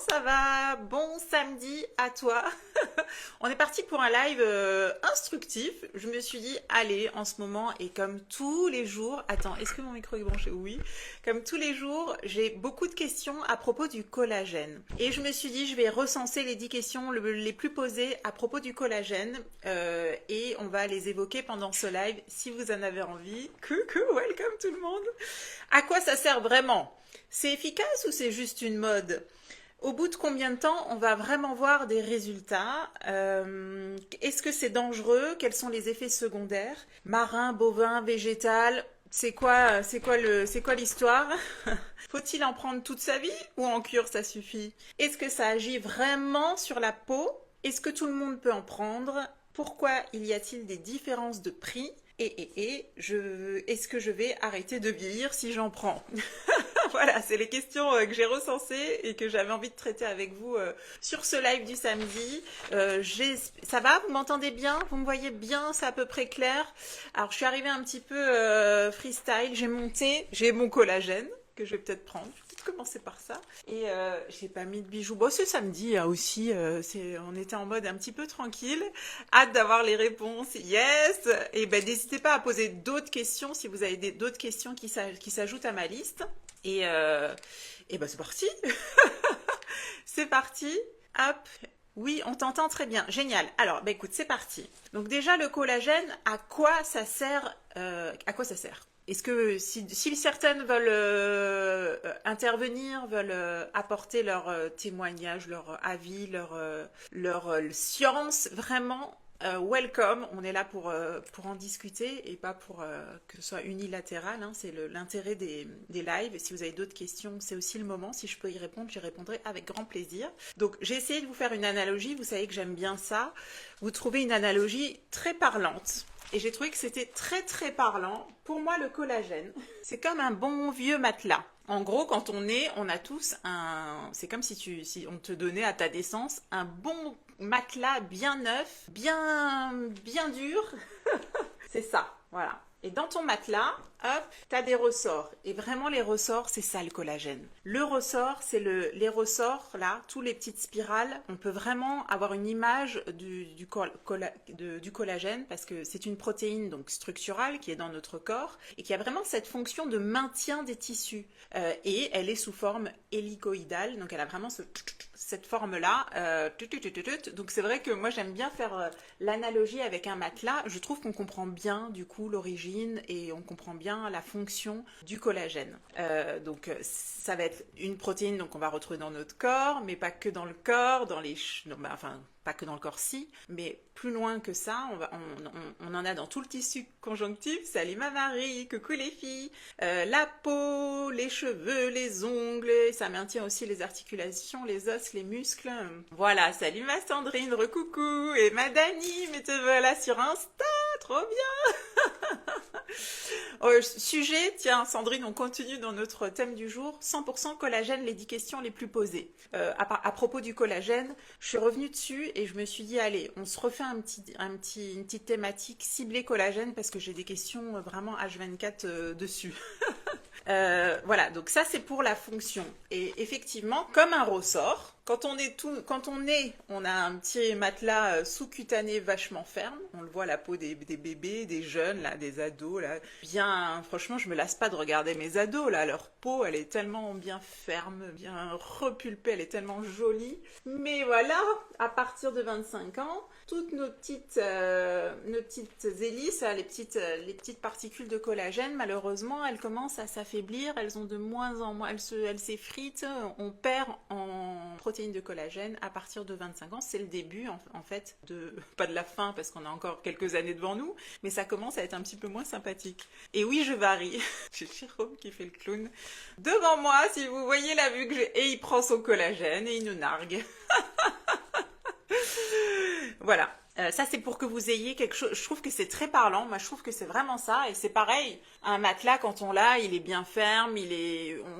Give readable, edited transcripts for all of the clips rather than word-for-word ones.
ça va? Bon samedi à toi. On est parti pour un live instructif. Je me suis dit, allez, en ce moment, et comme tous les jours, attends, est-ce que mon micro est branché? Oui. Comme tous les jours, j'ai beaucoup de questions à propos du collagène. Et je me suis dit, je vais recenser les 10 questions les plus posées à propos du collagène. Et on va les évoquer pendant ce live si vous en avez envie. Coucou, welcome tout le monde. À quoi ça sert vraiment? C'est efficace ou c'est juste une mode? Au bout de combien de temps on va vraiment voir des résultats? Est-ce que c'est dangereux? Quels sont les effets secondaires? Marin, bovin, végétal? C'est quoi l'histoire? Faut-il en prendre toute sa vie ou en cure ça suffit? Est-ce que ça agit vraiment sur la peau? Est-ce que tout le monde peut en prendre? Pourquoi y a-t-il des différences de prix? Est-ce que je vais arrêter de vieillir si j'en prends? Voilà, c'est les questions que j'ai recensées et que j'avais envie de traiter avec vous sur ce live du samedi. Ça va? Vous m'entendez bien? Vous me voyez bien? C'est à peu près clair? Alors, je suis arrivée un petit peu freestyle. J'ai mon collagène que je vais peut-être prendre. Je vais peut-être commencer par ça. Et j'ai pas mis de bijoux. Bon, c'est samedi aussi. On était en mode un petit peu tranquille. Hâte d'avoir les réponses. Yes! Et ben, n'hésitez pas à poser d'autres questions si vous avez d'autres questions qui s'ajoutent à ma liste. Et ben c'est parti. C'est parti. Hop. Oui, on t'entend très bien. Génial. Alors, ben écoute, c'est parti. Donc déjà, le collagène, à quoi ça sert? Est-ce que si certaines veulent intervenir, veulent apporter leur témoignage, leur avis, leur science, vraiment, welcome, on est là pour en discuter et pas pour que ce soit unilatéral, hein. C'est l'intérêt des lives. Et si vous avez d'autres questions, c'est aussi le moment. Si je peux y répondre, j'y répondrai avec grand plaisir. Donc j'ai essayé de vous faire une analogie, vous savez que j'aime bien ça. Vous trouvez une analogie très parlante. Et j'ai trouvé que c'était très très parlant. Pour moi, le collagène, c'est comme un bon vieux matelas. En gros, quand on est, on a tous c'est comme si on te donnait à ta naissance un bon matelas bien neuf, bien dur. C'est ça, voilà. Et dans ton matelas, hop, t'as des ressorts. Et vraiment, les ressorts, c'est ça le collagène. Le ressort, c'est les ressorts, là, tous les petites spirales. On peut vraiment avoir une image du collagène parce que c'est une protéine donc structurale qui est dans notre corps et qui a vraiment cette fonction de maintien des tissus. Et elle est sous forme hélicoïdale, donc elle a vraiment cette forme-là. Donc c'est vrai que moi, j'aime bien faire l'analogie avec un matelas. Je trouve qu'on comprend bien, du coup, l'origine et on comprend bien la fonction du collagène. Donc ça va être une protéine donc on va retrouver dans notre corps, mais pas que dans le corps, pas que dans le corps si, mais plus loin que ça, on en a dans tout le tissu conjonctif. Salut ma Marie, coucou les filles. La peau, les cheveux, les ongles, ça maintient aussi les articulations, les os, les muscles. Voilà, salut ma Sandrine, recoucou, et ma Dani, mais te voilà sur Insta, trop bien. Sujet, tiens Sandrine, on continue dans notre thème du jour, 100% collagène, les 10 questions les plus posées. À propos du collagène, je suis revenue dessus et je me suis dit, allez, on se refait une petite thématique ciblée collagène parce que j'ai des questions vraiment H24 dessus. Voilà, donc ça c'est pour la fonction. Et effectivement, comme un ressort, on a un petit matelas sous-cutané vachement ferme. On le voit, la peau des bébés, des jeunes, là, des ados, là. Bien, franchement, je me lasse pas de regarder mes ados, là. Leur peau, elle est tellement bien ferme, bien repulpée, elle est tellement jolie. Mais voilà, à partir de 25 ans, toutes nos petites hélices, les petites particules de collagène, malheureusement, elles commencent à s'affaiblir, elles ont de moins en moins, elles s'effritent, on perd en protéines de collagène à partir de 25 ans. C'est le début, en fait, pas de la fin, parce qu'on a encore quelques années devant nous, mais ça commence à être un petit peu moins sympathique. Et oui, je varie. J'ai Jérôme qui fait le clown devant moi, si vous voyez la vue que j'ai. Et il prend son collagène et il nous nargue. Voilà. Ça, c'est pour que vous ayez quelque chose. Je trouve que c'est très parlant. Moi, je trouve que c'est vraiment ça. Et c'est pareil. Un matelas, quand on l'a, il est bien ferme.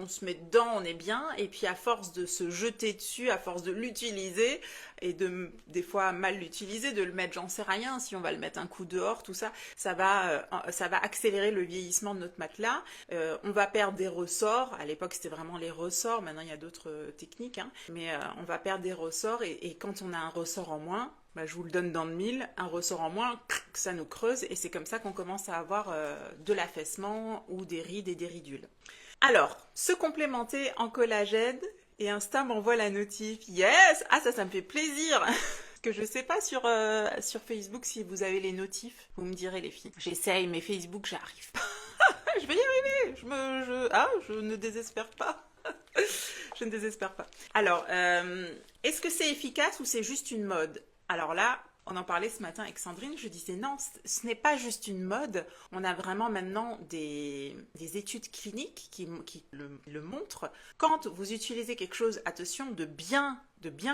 On se met dedans, on est bien. Et puis, à force de se jeter dessus, à force de l'utiliser et des fois mal l'utiliser, de le mettre, j'en sais rien. Si on va le mettre un coup dehors, tout ça, ça va accélérer le vieillissement de notre matelas. On va perdre des ressorts. À l'époque, c'était vraiment les ressorts. Maintenant, il y a d'autres techniques, hein. Mais on va perdre des ressorts. Et quand on a un ressort en moins, bah, je vous le donne dans le mille, un ressort en moins, ça nous creuse et c'est comme ça qu'on commence à avoir de l'affaissement ou des rides et des ridules. Alors, se complémenter en collagène et Insta m'envoie la notif. Yes! Ah, ça me fait plaisir! Parce que je sais pas sur Facebook si vous avez les notifs. Vous me direz les filles. J'essaye, mais Facebook, j'arrive pas. Je vais y arriver! Je ne désespère pas. Je ne désespère pas. Alors, est-ce que c'est efficace ou c'est juste une mode? Alors là, on en parlait ce matin avec Sandrine, je disais non, ce n'est pas juste une mode, on a vraiment maintenant des études cliniques qui le montrent. Quand vous utilisez quelque chose, attention, de bien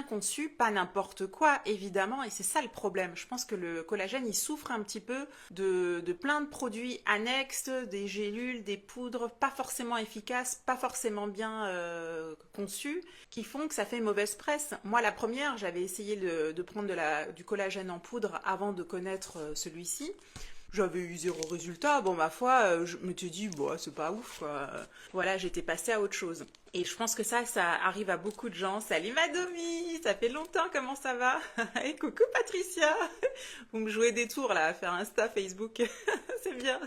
conçu, pas n'importe quoi, évidemment, et c'est ça le problème. Je pense que le collagène, il souffre un petit peu de plein de produits annexes, des gélules, des poudres, pas forcément efficaces, pas forcément bien conçus, qui font que ça fait mauvaise presse. Moi, la première, j'avais essayé de prendre du collagène en poudre avant de connaître celui-ci. J'avais eu zéro résultat. Bon, ma foi, je me suis dit, bon, c'est pas ouf, quoi. Voilà, j'étais passée à autre chose. Et je pense que ça arrive à beaucoup de gens. Salut Madomi, ça fait longtemps, comment ça va? Et coucou Patricia. Vous me jouez des tours là, à faire Insta, Facebook. C'est bien.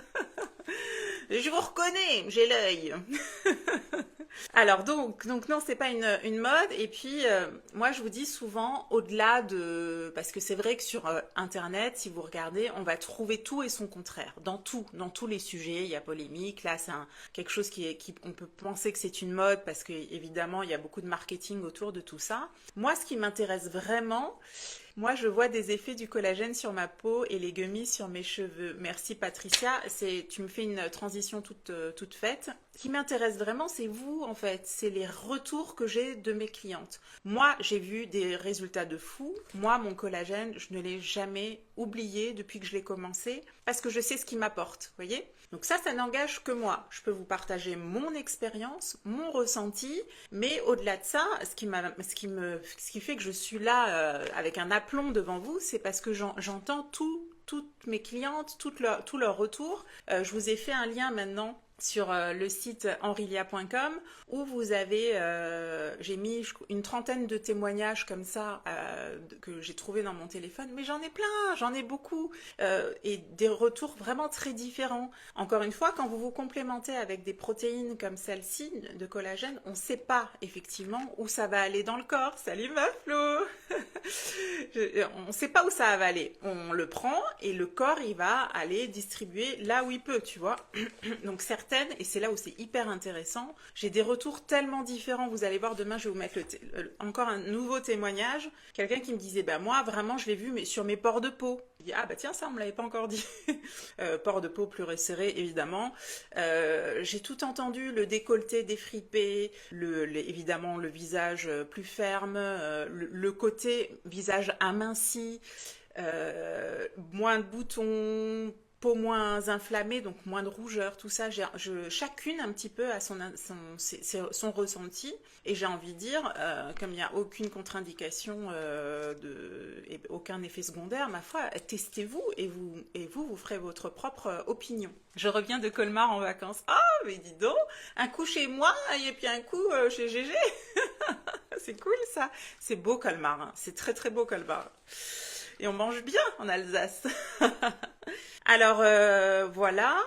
Je vous reconnais, j'ai l'œil. Alors donc non, c'est pas une mode. Et puis moi je vous dis souvent, au-delà parce que c'est vrai que sur internet, si vous regardez, on va trouver tout et son contraire. Dans tous les sujets, il y a polémique. Là, c'est quelque chose on peut penser que c'est une mode parce que évidemment il y a beaucoup de marketing autour de tout ça. Moi, ce qui m'intéresse vraiment, moi, je vois des effets du collagène sur ma peau et les gummies sur mes cheveux. Merci Patricia, tu me fais une transition toute faite. Ce qui m'intéresse vraiment, c'est vous en fait, c'est les retours que j'ai de mes clientes. Moi, j'ai vu des résultats de fou. Moi, mon collagène, je ne l'ai jamais oublié depuis que je l'ai commencé parce que je sais ce qu'il m'apporte, vous voyez? Donc ça n'engage que moi. Je peux vous partager mon expérience, mon ressenti, mais au-delà de ça, ce qui fait que je suis là avec un aplomb devant vous, c'est parce que j'entends toutes mes clientes, tous leurs retours. Je vous ai fait un lien maintenant sur le site henrilia.com où j'ai mis une trentaine de témoignages comme ça que j'ai trouvé dans mon téléphone, mais j'en ai plein, j'en ai beaucoup et des retours vraiment très différents. Encore une fois, quand vous vous complémentez avec des protéines comme celle-ci de collagène, on ne sait pas effectivement où ça va aller dans le corps. Salut ma Flo. On ne sait pas où ça va aller. On le prend et le corps il va aller distribuer là où il peut, tu vois. Donc certaines, et c'est là où c'est hyper intéressant, j'ai des retours tellement différents. Vous allez voir, demain je vais vous mettre encore un nouveau témoignage. Quelqu'un qui me disait, bah moi vraiment je l'ai vu mais sur mes pores de peau. Je dis, ah bah tiens, ça on me l'avait pas encore dit. Pores de peau plus resserrés évidemment. J'ai tout entendu, le décolleté défripé, évidemment le visage plus ferme, le côté visage aminci, moins de boutons, peau moins inflammée, donc moins de rougeur, tout ça. Chacune un petit peu a son ressenti. Et j'ai envie de dire, comme il n'y a aucune contre-indication et aucun effet secondaire, ma foi, testez-vous et vous ferez votre propre opinion. Je reviens de Colmar en vacances. Ah, mais dis donc, un coup chez moi et puis un coup chez Gégé. C'est cool ça. C'est beau Colmar, hein. C'est très très beau Colmar. Et on mange bien en Alsace. Alors, voilà.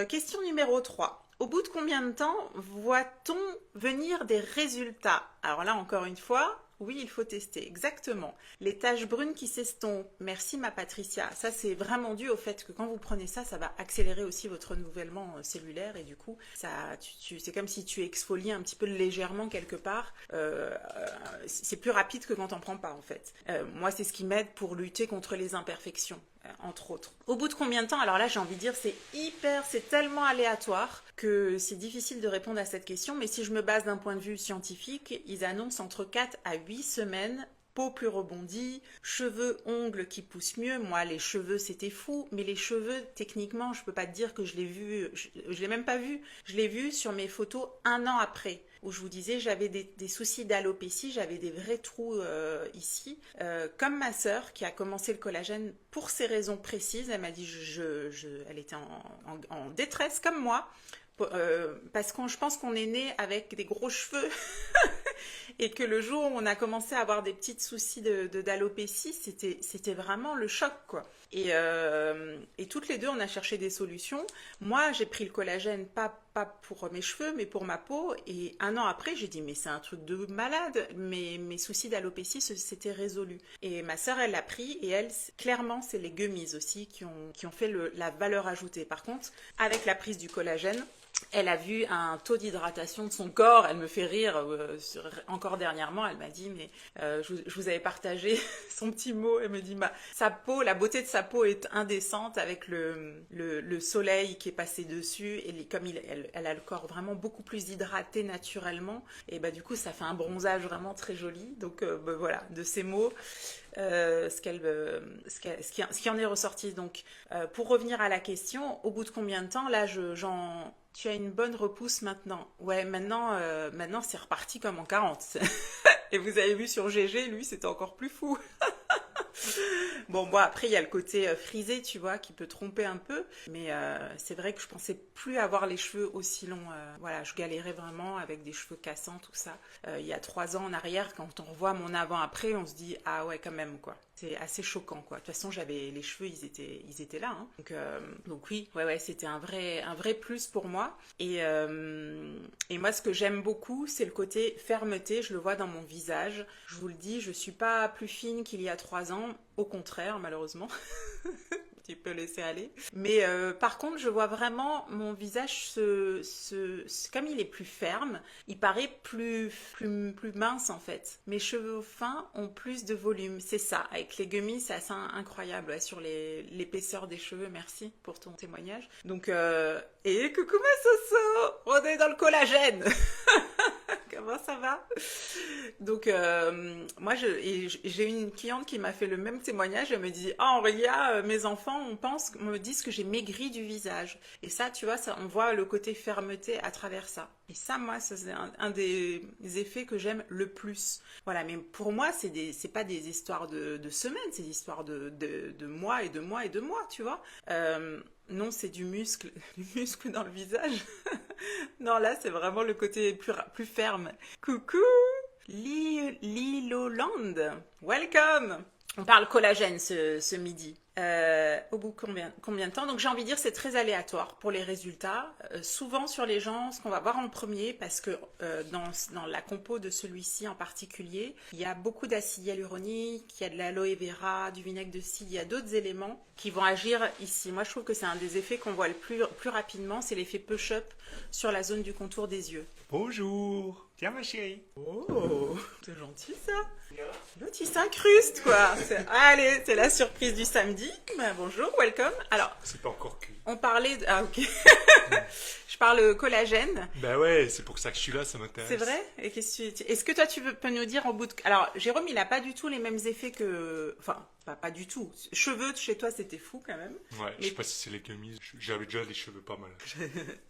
Question numéro 3. Au bout de combien de temps voit-on venir des résultats? Alors là, encore une fois, oui, il faut tester, exactement. Les taches brunes qui s'estompent. Merci ma Patricia. Ça, c'est vraiment dû au fait que quand vous prenez ça, ça va accélérer aussi votre renouvellement cellulaire et du coup, c'est comme si tu exfoliais un petit peu légèrement quelque part. C'est plus rapide que quand on prend pas en fait. Moi, c'est ce qui m'aide pour lutter contre les imperfections. Entre autres. Au bout de combien de temps? Alors là, j'ai envie de dire, c'est tellement aléatoire que c'est difficile de répondre à cette question, mais si je me base d'un point de vue scientifique, ils annoncent entre 4 à 8 semaines peau plus rebondie, cheveux, ongles qui poussent mieux. Moi, les cheveux, c'était fou, mais les cheveux, techniquement, je peux pas te dire que je l'ai vu, je l'ai même pas vu. Je l'ai vu sur mes photos un an après, où je vous disais, j'avais des soucis d'alopécie, j'avais des vrais trous ici. Comme ma sœur, qui a commencé le collagène pour ces raisons précises, elle m'a dit, elle était en détresse comme moi. Parce que je pense qu'on est né avec des gros cheveux et que le jour où on a commencé à avoir des petits soucis d'alopécie, c'était vraiment le choc, quoi. Et toutes les deux, on a cherché des solutions. Moi, j'ai pris le collagène pas pour mes cheveux, mais pour ma peau. Et un an après, j'ai dit, mais c'est un truc de malade. Mes soucis d'alopécie s'étaient résolus. Et ma sœur, elle l'a pris. Et elle, clairement, c'est les gummies aussi qui ont fait la valeur ajoutée. Par contre, avec la prise du collagène, elle a vu un taux d'hydratation de son corps. Elle me fait rire. Encore dernièrement, elle m'a dit, mais je vous avais partagé son petit mot. Elle me dit, sa peau, la beauté de sa peau est indécente avec le soleil qui est passé dessus. Et comme elle a le corps vraiment beaucoup plus hydraté naturellement. Et du coup, ça fait un bronzage vraiment très joli. Donc voilà, de ces mots. Ce qui en est ressorti. Donc, pour revenir à la question, au bout de combien de temps, là, tu as une bonne repousse maintenant. Ouais, maintenant c'est reparti comme en 40. Et vous avez vu sur GG, lui, c'était encore plus fou. Bon, après, il y a le côté frisé, tu vois, qui peut tromper un peu. Mais c'est vrai que je pensais plus avoir les cheveux aussi longs. Voilà, je galérais vraiment avec des cheveux cassants, tout ça. Il y a 3 ans en arrière, quand on revoit mon avant-après, on se dit, ah ouais, quand même, quoi. C'est assez choquant, quoi. De toute façon, j'avais les cheveux, ils étaient là. Hein. Donc oui, ouais, c'était un vrai plus pour moi. Et moi, ce que j'aime beaucoup, c'est le côté fermeté. Je le vois dans mon visage. Je vous le dis, je suis pas plus fine qu'il y a 3 ans. Au contraire, malheureusement. Tu peux laisser aller. Mais par contre, je vois vraiment mon visage comme il est plus ferme, il paraît plus mince en fait. Mes cheveux fins ont plus de volume, c'est ça. Avec les gummies, c'est assez incroyable sur l'épaisseur des cheveux. Merci pour ton témoignage. Donc, et coucou ma Soso, on est dans le collagène. Comment ça va? Donc, moi, j'ai une cliente qui m'a fait le même témoignage. Elle me dit, oh, Aurélia, mes enfants, me disent que j'ai maigri du visage. Et ça, tu vois, on voit le côté fermeté à travers ça. Et ça, moi, c'est un des effets que j'aime le plus. Voilà, mais pour moi, c'est pas des histoires de semaines, c'est des histoires de mois et de mois et de mois, tu vois. Non, c'est du muscle dans le visage. Non, là, c'est vraiment le côté plus ferme. Coucou, Liloland, welcome. On parle collagène ce midi. Au bout de combien de temps? Donc j'ai envie de dire c'est très aléatoire pour les résultats. Souvent sur les gens, ce qu'on va voir en premier, parce que dans la compo de celui-ci en particulier, il y a beaucoup d'acide hyaluronique, il y a de l'aloe vera, du vinaigre de cidre, il y a d'autres éléments qui vont agir ici. Moi je trouve que c'est un des effets qu'on voit le plus rapidement, c'est l'effet push-up sur la zone du contour des yeux. Bonjour. Tiens ma chérie. Oh, c'est gentil ça. L'autre il s'incruste quoi. Allez, c'est la surprise du samedi. Bonjour, welcome. Alors, c'est pas encore cuit. On parlait de... Ah ok. Je parle collagène. Bah ouais, c'est pour ça que je suis là, ça m'intéresse. C'est vrai? Et est-ce que toi tu peux nous dire en bout de... Alors, Jérôme, il a pas du tout les mêmes effets que... Enfin, pas du tout. Cheveux, chez toi, c'était fou quand même. Ouais, je sais pas si c'est les gummies. J'avais déjà les cheveux pas mal.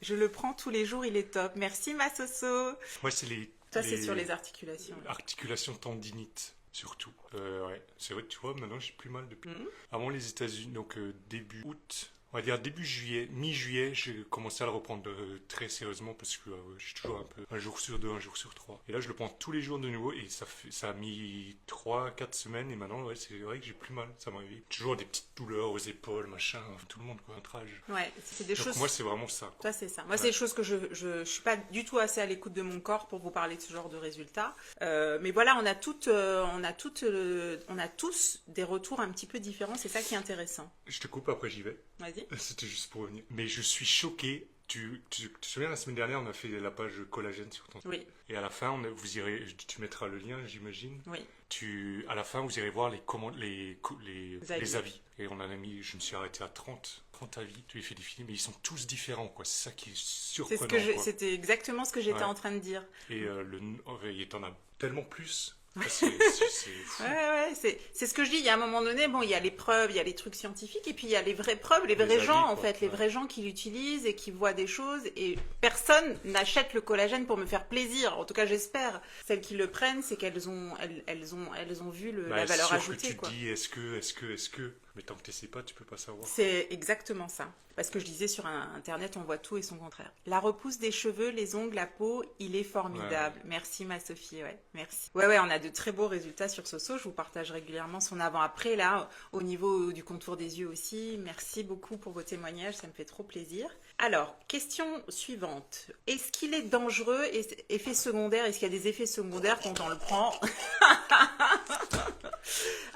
Je le prends tous les jours, il est top. Merci ma Soso. Moi, c'est les... Toi, c'est sur les articulations. Articulations tendinites. Surtout. Ouais. C'est vrai que tu vois, maintenant j'ai plus mal depuis. Avant les États-Unis, donc début août, on va dire début juillet, mi-juillet, j'ai commencé à le reprendre très sérieusement parce que j'ai toujours un peu un jour sur 2, un jour sur 3. Et là, je le prends tous les jours de nouveau et ça a mis 3-4 semaines et maintenant, ouais, c'est vrai que j'ai plus mal. Ça m'arrive. Toujours des petites douleurs aux épaules, machin, tout le monde, quoi, notre âge. Ouais, c'est des donc, choses. Moi, c'est vraiment ça. Quoi. Toi, c'est ça. Moi, c'est des choses que je suis pas du tout assez à l'écoute de mon corps pour vous parler de ce genre de résultats. Mais voilà, on a tous des retours un petit peu différents. C'est ça qui est intéressant. Je te coupe, après j'y vais. Vas-y. C'était juste pour revenir. Mais je suis choqué. Tu te souviens, la semaine dernière, on a fait la page collagène sur ton site. Oui. Et à la fin, tu mettras le lien, j'imagine. Oui. À la fin, vous irez voir les avis. Et on en a mis, je me suis arrêté à 30 avis. Tu les fais défiler, mais ils sont tous différents, quoi. C'est ça qui est surprenant. C'était exactement ce que j'étais en train de dire. Et t'en as tellement plus. C'est fou. Ouais, c'est ce que je dis. Il y a un moment donné, bon, il y a les preuves, il y a les trucs scientifiques, et puis il y a les vraies preuves, les vrais avis, gens, en quoi. fait, les Ouais. vrais gens qui l'utilisent et qui voient des choses. Et personne n'achète le collagène pour me faire plaisir. En tout cas, j'espère. Celles qui le prennent, c'est elles ont vu Bah, la valeur sûr que ajoutée, tu te quoi. dis est-ce que. Mais tant que tu sais pas, tu peux pas savoir. C'est exactement ça. Parce que je disais sur Internet, on voit tout et son contraire. La repousse des cheveux, les ongles, la peau, il est formidable. Ouais. Merci ma Sophie, ouais, merci. Ouais, on a de très beaux résultats sur Soso. Je vous partage régulièrement son avant-après, là, au niveau du contour des yeux aussi. Merci beaucoup pour vos témoignages, ça me fait trop plaisir. Alors, question suivante. Est-ce qu'il est dangereux, effet secondaire, est-ce qu'il y a des effets secondaires quand on le prend?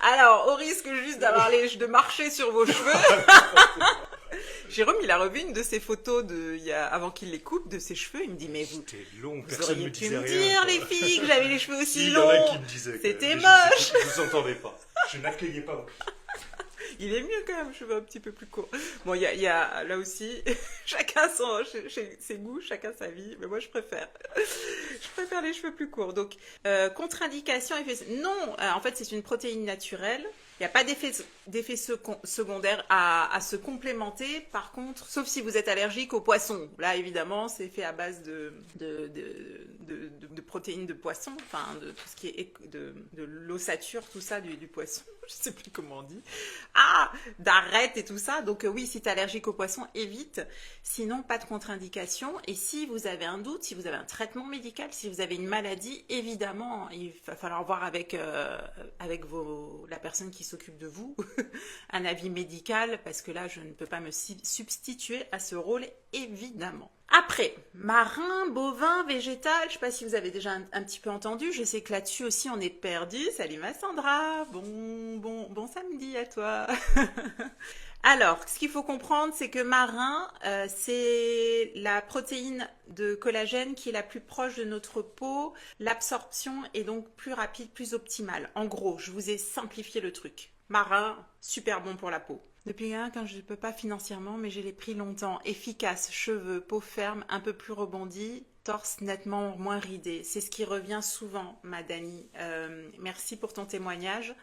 Alors, au risque juste de marcher sur vos cheveux. Jérôme, il a revu une de ses photos avant qu'il les coupe de ses cheveux. Il me dit, mais C'était long, vous personne auriez me pu disait me rien. dire, quoi. les filles, que j'avais les cheveux aussi Si, il y en a longs. qui me disaient. C'était mais moche. Je vous entendais pas. Je n'accueillais pas. Il est mieux quand même, cheveux un petit peu plus courts. Bon, il y a là aussi, chacun ses goûts, chacun sa vie. Mais moi, je préfère les cheveux plus courts. Donc, contre-indication, non, en fait, c'est une protéine naturelle. Il n'y a pas d'effet secondaire à se complémenter. Par contre, sauf si vous êtes allergique aux poissons. Là, évidemment, c'est fait à base de protéines de poisson, enfin, de tout ce qui est de l'ossature, tout ça, du poisson. Je sais plus comment on dit. Ah, d'arête et tout ça. Donc oui, si tu es allergique aux poissons, évite. Sinon, pas de contre-indication. Et si vous avez un doute, si vous avez un traitement médical, si vous avez une maladie, évidemment, il va falloir voir avec la personne qui s'occupe de vous un avis médical, parce que là, je ne peux pas me substituer à ce rôle, évidemment. Après, marin, bovin, végétal, je ne sais pas si vous avez déjà un petit peu entendu, je sais que là-dessus aussi on est perdu. Salut ma Sandra, bon samedi à toi. Alors, ce qu'il faut comprendre, c'est que marin, c'est la protéine de collagène qui est la plus proche de notre peau. L'absorption est donc plus rapide, plus optimale. En gros, je vous ai simplifié le truc. Marin, super bon pour la peau. Depuis quand je ne peux pas financièrement, mais je l'ai pris longtemps. Efficace, cheveux, peau ferme, un peu plus rebondie, torse nettement moins ridé. C'est ce qui revient souvent, ma Dani. Merci pour ton témoignage.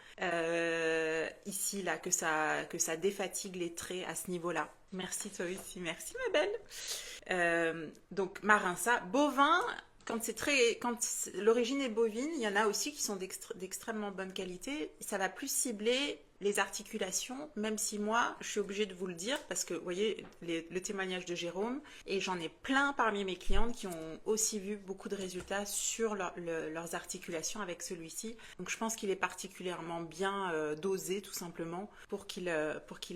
Ici, là, que ça défatigue les traits à ce niveau-là. Merci toi aussi, merci ma belle. Donc, marin, ça. Bovin, quand l'origine est bovine, il y en a aussi qui sont d'extrêmement bonne qualité. Ça va plus cibler les articulations, même si moi, je suis obligée de vous le dire, parce que, vous voyez, le témoignage de Jérôme, et j'en ai plein parmi mes clientes qui ont aussi vu beaucoup de résultats sur leurs articulations avec celui-ci. Donc, je pense qu'il est particulièrement bien dosé, tout simplement, pour qu'il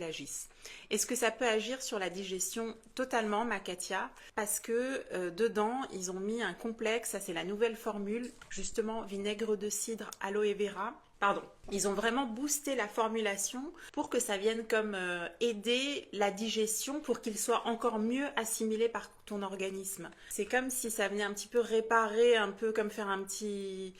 agisse. Est-ce que ça peut agir sur la digestion? Totalement, ma Katia, parce que dedans, ils ont mis un complexe, ça c'est la nouvelle formule, justement, vinaigre de cidre, aloe vera. Pardon, ils ont vraiment boosté la formulation pour que ça vienne comme aider la digestion, pour qu'il soit encore mieux assimilé par ton organisme. C'est comme si ça venait un petit peu réparer, un peu comme faire un petit...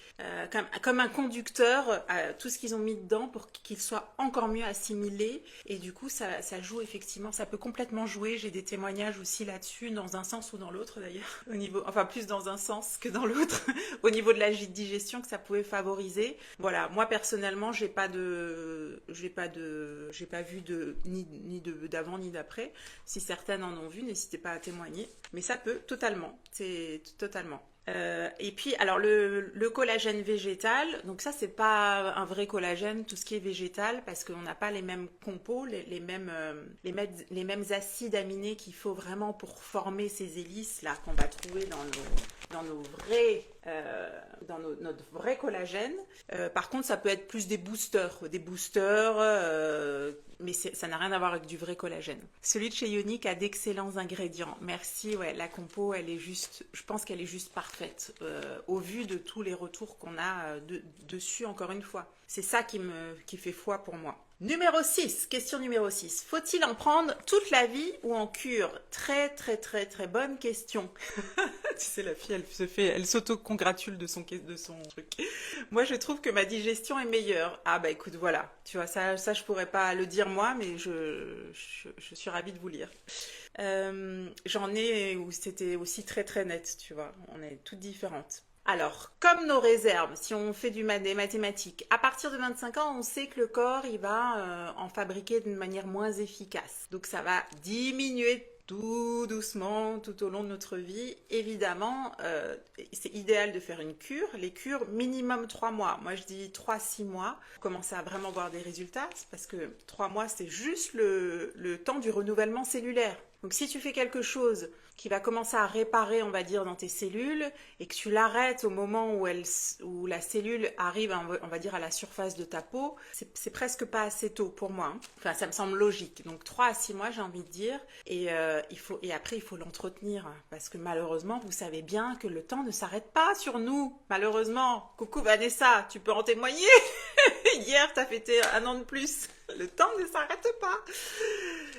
comme un conducteur, tout ce qu'ils ont mis dedans pour qu'il soit encore mieux assimilé. Et du coup, ça joue effectivement, ça peut complètement jouer. J'ai des témoignages aussi là-dessus, dans un sens ou dans l'autre d'ailleurs. Enfin, plus dans un sens que dans l'autre, au niveau de la digestion que ça pouvait favoriser. Voilà, moi personnellement, j'ai pas vu ni d'avant ni d'après. Si certaines en ont vu, n'hésitez pas à témoigner. Mais ça peut totalement, c'est totalement. Et puis, alors le collagène végétal, donc ça c'est pas un vrai collagène, tout ce qui est végétal, parce qu'on n'a pas les mêmes compos, les mêmes acides aminés qu'il faut vraiment pour former ces hélices là qu'on va trouver dans notre vrai collagène. Par contre, ça peut être plus des boosters, mais ça n'a rien à voir avec du vrai collagène. Celui de chez Ionic a d'excellents ingrédients. Merci, ouais, la compo, je pense qu'elle est juste parfaite, au vu de tous les retours qu'on a dessus, encore une fois. C'est ça qui fait foi pour moi. Question numéro 6. Faut-il en prendre toute la vie ou en cure? Très, très, très, très bonne question. Tu sais, la fille, elle s'auto-congratule de son truc. Moi, je trouve que ma digestion est meilleure. Ah bah écoute, voilà. Tu vois, ça je pourrais pas le dire moi, mais je suis ravie de vous lire. J'en ai où c'était aussi très, très net, tu vois. On est toutes différentes. Alors, comme nos réserves, si on fait des mathématiques, à partir de 25 ans, on sait que le corps, il va en fabriquer d'une manière moins efficace. Donc ça va diminuer tout doucement tout au long de notre vie. Évidemment, c'est idéal de faire une cure. Les cures, minimum 3 mois. Moi, je dis 3-6 mois pour commencer à vraiment voir des résultats. C'est parce que 3 mois, c'est juste le temps du renouvellement cellulaire. Donc si tu fais quelque chose qui va commencer à réparer, on va dire, dans tes cellules, et que tu l'arrêtes au moment où la cellule arrive, on va dire, à la surface de ta peau, c'est presque pas assez tôt pour moi. Hein. Enfin, ça me semble logique. Donc 3 à 6 mois, j'ai envie de dire. Et après, il faut l'entretenir. Parce que malheureusement, vous savez bien que le temps ne s'arrête pas sur nous. Malheureusement. Coucou Vanessa, tu peux en témoigner. Hier, t'as fêté 1 an de plus. Le temps ne s'arrête pas.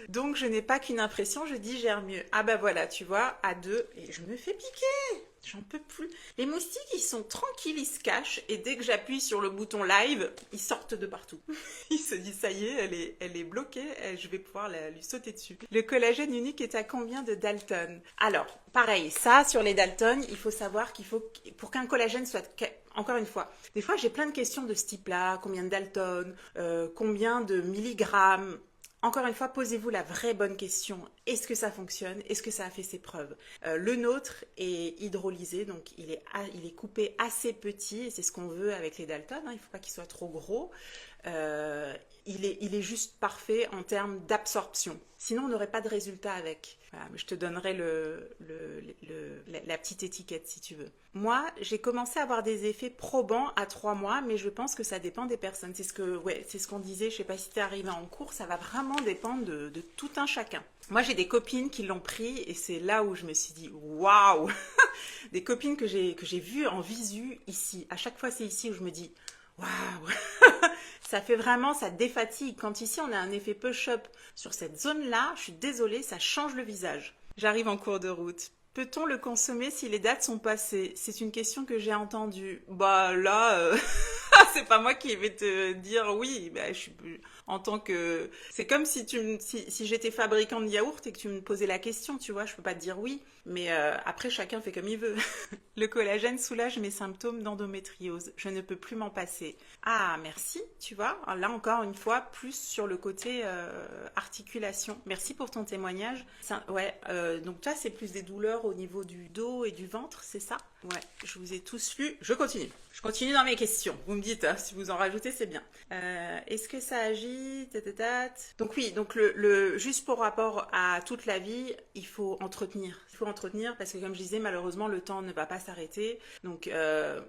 Donc, je n'ai pas qu'une impression, je digère mieux. Ah bah voilà, tu vois, à 2, et je me fais piquer. J'en peux plus. Les moustiques, ils sont tranquilles, ils se cachent, et dès que j'appuie sur le bouton live, ils sortent de partout. Ils se disent, ça y est, elle est bloquée, je vais pouvoir lui sauter dessus. Le collagène unique est à combien de Dalton? Alors, pareil, ça, sur les Dalton, il faut savoir pour qu'un collagène soit... Encore une fois, des fois j'ai plein de questions de ce type-là, combien de Dalton, combien de milligrammes. Encore une fois, posez-vous la vraie bonne question. Est-ce que ça fonctionne? Est-ce que ça a fait ses preuves? Le nôtre est hydrolysé, donc il est coupé assez petit, et c'est ce qu'on veut avec les Dalton. Hein, il ne faut pas qu'il soit trop gros. Il est juste parfait en termes d'absorption. Sinon, on n'aurait pas de résultat avec. Voilà, mais je te donnerai la petite étiquette si tu veux. Moi, j'ai commencé à avoir des effets probants à 3 mois, mais je pense que ça dépend des personnes. C'est ce qu'on disait, je ne sais pas si tu es arrivé en cours, ça va vraiment dépendre de tout un chacun. Moi, j'ai des copines qui l'ont pris et c'est là où je me suis dit waouh. Des copines que j'ai vues en visu ici. À chaque fois, c'est ici où je me dis waouh. Ça fait vraiment, ça défatigue. Quand ici, on a un effet push-up sur cette zone-là, je suis désolée, ça change le visage. J'arrive en cours de route. Peut-on le consommer si les dates sont passées? C'est une question que j'ai entendue. Bah là, c'est pas moi qui vais te dire oui. Bah, en tant que... C'est comme si j'étais fabricant de yaourt et que tu me posais la question, tu vois. Je peux pas te dire oui. Mais après, chacun fait comme il veut. Le collagène soulage mes symptômes d'endométriose. Je ne peux plus m'en passer. Ah, merci, tu vois. Là, encore une fois, plus sur le côté articulation. Merci pour ton témoignage. Donc toi, c'est plus des douleurs au niveau du dos et du ventre, c'est ça? Ouais, je vous ai tous lu. Je continue. Je continue dans mes questions. Vous me dites, hein, si vous en rajoutez, c'est bien. Est-ce que ça agit? Donc oui, donc juste pour rapport à toute la vie, il faut entretenir. Il faut entretenir parce que comme je disais, malheureusement, le temps ne va pas s'arrêter. Donc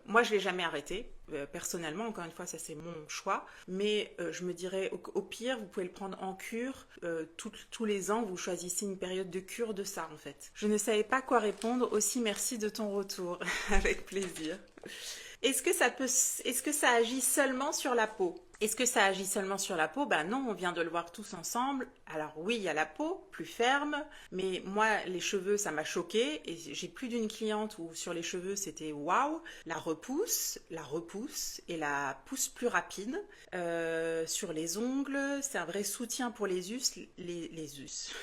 moi, je ne l'ai jamais arrêté. Personnellement, encore une fois, ça c'est mon choix. Mais je me dirais, au pire, vous pouvez le prendre en cure. Tous les ans, vous choisissez une période de cure de ça, en fait. Je ne savais pas quoi répondre. Aussi, merci de ton retour. Avec plaisir. Est-ce que ça agit seulement sur la peau? Est-ce que ça agit seulement sur la peau? Ben non, on vient de le voir tous ensemble. Alors oui, il y a la peau, plus ferme, mais moi, les cheveux, ça m'a choquée. Et j'ai plus d'une cliente où sur les cheveux, c'était waouh, la repousse et la pousse plus rapide. Sur les ongles, c'est un vrai soutien pour les us,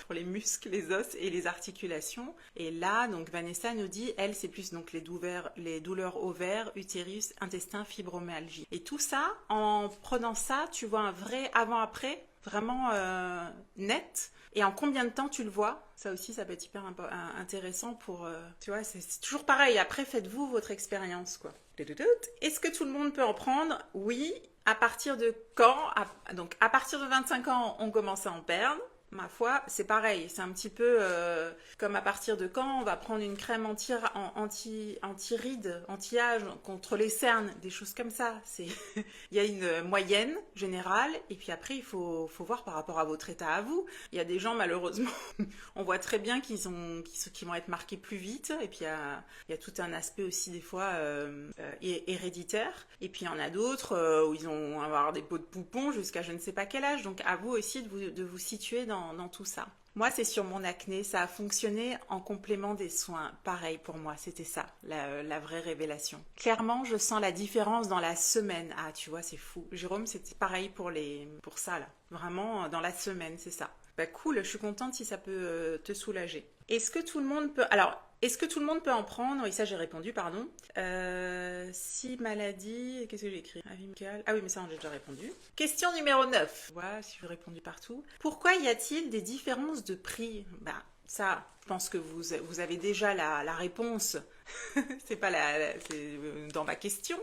pour les muscles, les os et les articulations. Et là, donc Vanessa nous dit, elle, c'est plus donc les douleurs ovaires, utérus, intestin, fibromyalgie. Et tout ça, en prenant ça, tu vois un vrai avant-après, vraiment net. Et en combien de temps tu le vois? Ça aussi, ça peut être hyper intéressant pour... tu vois, c'est toujours pareil. Après, faites-vous votre expérience, quoi. Est-ce que tout le monde peut en prendre? Oui. À partir de quand? Donc, à partir de 25 ans, on commence à en perdre. Ma foi, c'est pareil. C'est un petit peu comme à partir de quand on va prendre une crème anti-rides, anti-âge, contre les cernes, des choses comme ça. Il y a une moyenne générale, et puis après, il faut voir par rapport à votre état à vous. Il y a des gens, malheureusement, on voit très bien qu'ils vont être marqués plus vite, et puis il y a tout un aspect aussi, des fois, héréditaire. Et puis il y en a d'autres où ils vont avoir des peaux de poupons jusqu'à je ne sais pas quel âge. Donc à vous aussi de vous situer dans tout ça. Moi, c'est sur mon acné, ça a fonctionné en complément des soins. Pareil pour moi, c'était ça, la vraie révélation. Clairement, je sens la différence dans la semaine. Ah, tu vois, c'est fou. Jérôme, c'était pareil pour ça, là. Vraiment, dans la semaine, c'est ça. Bah cool, je suis contente si ça peut te soulager. Est-ce que tout le monde peut... Alors, Est-ce que tout le monde peut en prendre? Oui, ça j'ai répondu, pardon. Si maladie, qu'est-ce que j'ai écrit? Avis médical. Ah oui, mais ça j'ai déjà répondu. Question numéro 9. Voilà, si je répondu partout. Pourquoi y a-t-il des différences de prix? Bah, ça, je pense que vous avez déjà la réponse. C'est pas c'est dans ma question.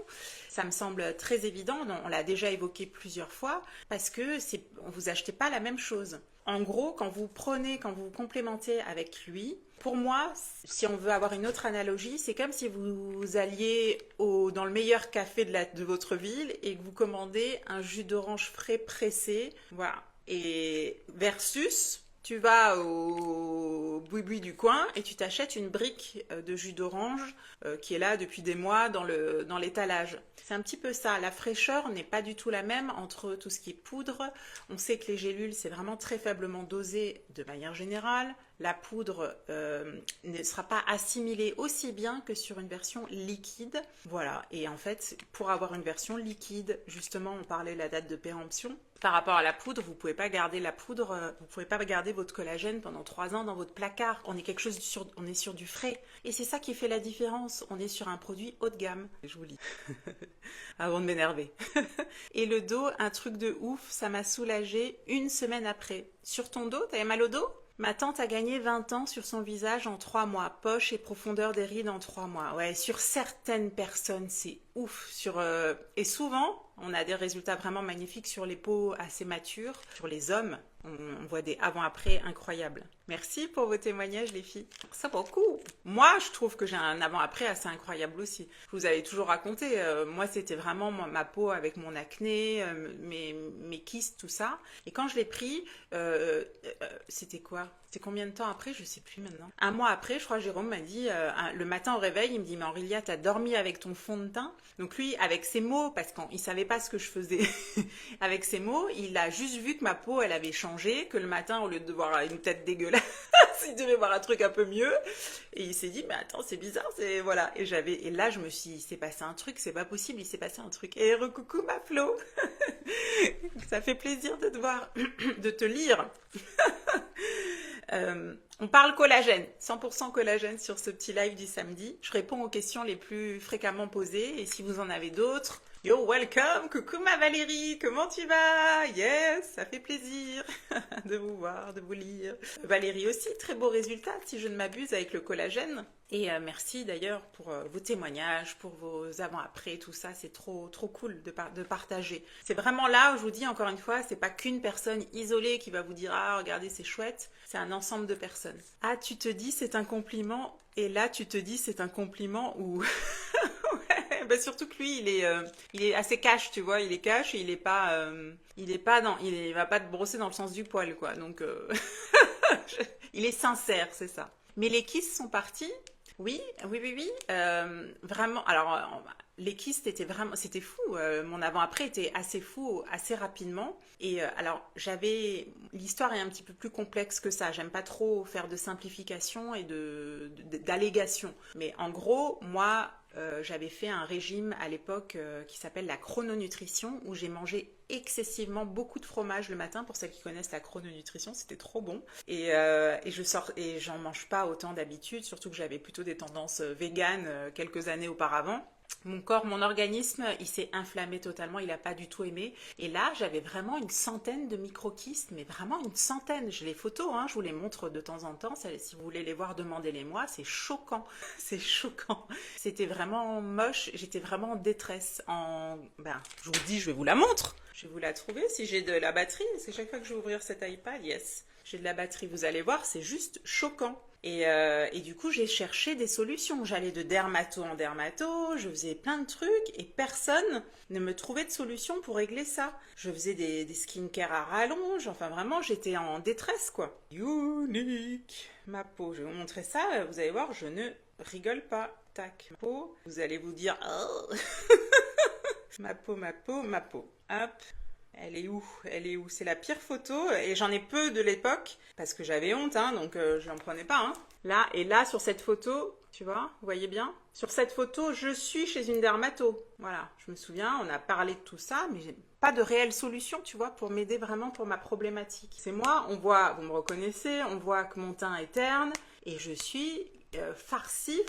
Ça me semble très évident. On l'a déjà évoqué plusieurs fois parce que vous achetez pas la même chose. En gros, quand vous complémentez avec lui, pour moi, si on veut avoir une autre analogie, c'est comme si vous alliez dans le meilleur café de votre ville et que vous commandez un jus d'orange frais pressé, voilà. Et versus, tu vas au boui-boui du coin et tu t'achètes une brique de jus d'orange qui est là depuis des mois dans l'étalage. C'est un petit peu ça. La fraîcheur n'est pas du tout la même entre tout ce qui est poudre. On sait que les gélules, c'est vraiment très faiblement dosé de manière générale. La poudre ne sera pas assimilée aussi bien que sur une version liquide. Voilà. Et en fait, pour avoir une version liquide, justement, on parlait de la date de péremption. Par rapport à la poudre, vous pouvez pas garder la poudre, vous pouvez pas garder votre collagène pendant 3 ans dans votre placard. On est sur du frais. Et c'est ça qui fait la différence. On est sur un produit haut de gamme. Je vous lis. Avant de m'énerver. Et le dos, un truc de ouf, ça m'a soulagée 1 semaine après. Sur ton dos, t'avais mal au dos? Ma tante a gagné 20 ans sur son visage en 3 mois. Poche et profondeur des rides en 3 mois. Ouais, sur certaines personnes, c'est ouf. Et souvent, on a des résultats vraiment magnifiques sur les peaux assez matures. Sur les hommes, on voit des avant-après incroyables. Merci pour vos témoignages, les filles. Ça beaucoup. Moi, je trouve que j'ai un avant-après assez incroyable aussi. Je vous avais toujours raconté. Moi, c'était vraiment ma peau avec mon acné, mes kystes, tout ça. Et quand je l'ai pris, c'était quoi? C'est combien de temps après? Je sais plus maintenant. 1 mois après, je crois, Jérôme m'a dit, le matin au réveil, il me dit, mais Aurélia, t'as dormi avec ton fond de teint? Donc lui, avec ses mots, parce qu'il savait pas ce que je faisais, avec ses mots, il a juste vu que ma peau, elle avait changé, que le matin, au lieu de voir une tête dégueulasse, il devait voir un truc un peu mieux. Et il s'est dit, mais attends, c'est bizarre, voilà. Et là, je me suis dit, il s'est passé un truc, c'est pas possible, il s'est passé un truc. Et recoucou ma Flo. Ça fait plaisir de te voir, de te lire. On parle collagène, 100% collagène sur ce petit live du samedi. Je réponds aux questions les plus fréquemment posées et si vous en avez d'autres, yo, welcome, coucou ma Valérie, comment tu vas? Yes, ça fait plaisir de vous voir, de vous lire. Valérie aussi, très beau résultat si je ne m'abuse avec le collagène. Et merci d'ailleurs pour vos témoignages, pour vos avant-après, tout ça, c'est trop cool de partager. C'est vraiment là où je vous dis encore une fois, c'est pas qu'une personne isolée qui va vous dire ah regardez c'est chouette, c'est un ensemble de personnes. Ah tu te dis c'est un compliment et là tu te dis c'est un compliment ou ouais, bah surtout que lui il est assez cash tu vois, il est cash et il va pas te brosser dans le sens du poil quoi donc il est sincère c'est ça. Mais les kisses sont partis. Oui. Vraiment. Alors, les kystes c'était fou. Mon avant-après était assez fou, assez rapidement. Et alors, l'histoire est un petit peu plus complexe que ça. J'aime pas trop faire de simplification et d'allégations. Mais en gros, moi, j'avais fait un régime à l'époque qui s'appelle la chrononutrition, où j'ai mangé excessivement beaucoup de fromage le matin. Pour celles qui connaissent la chrononutrition, c'était trop bon. Et j'en mange pas autant d'habitude, surtout que j'avais plutôt des tendances véganes quelques années auparavant. Mon organisme, il s'est inflammé totalement, il n'a pas du tout aimé. Et là, j'avais vraiment une centaine de microkystes, mais vraiment une centaine. J'ai les photos, je vous les montre de temps en temps. Si vous voulez les voir, demandez-les-moi. C'est choquant, c'est choquant. C'était vraiment moche, j'étais vraiment en détresse. Je vous dis, je vais vous la montrer. Je vais vous la trouver si j'ai de la batterie. C'est chaque fois que je vais ouvrir cet iPad, yes. J'ai de la batterie, vous allez voir, c'est juste choquant. Et du coup, j'ai cherché des solutions. J'allais de dermato en dermato, je faisais plein de trucs et personne ne me trouvait de solution pour régler ça. Je faisais des skincare à rallonge, enfin vraiment, j'étais en détresse quoi. Unique, ma peau. Je vais vous montrer ça, vous allez voir, je ne rigole pas. Tac, ma peau, vous allez vous dire... Oh. Ma peau. Hop. Elle est où? C'est la pire photo et j'en ai peu de l'époque parce que j'avais honte, donc je n'en prenais pas. Là et là sur cette photo, tu vois, vous voyez bien? Sur cette photo, je suis chez une dermato. Voilà, je me souviens, on a parlé de tout ça, mais j'ai pas de réelle solution, tu vois, pour m'aider vraiment pour ma problématique. C'est moi, on voit, vous me reconnaissez, on voit que mon teint est terne et je suis farci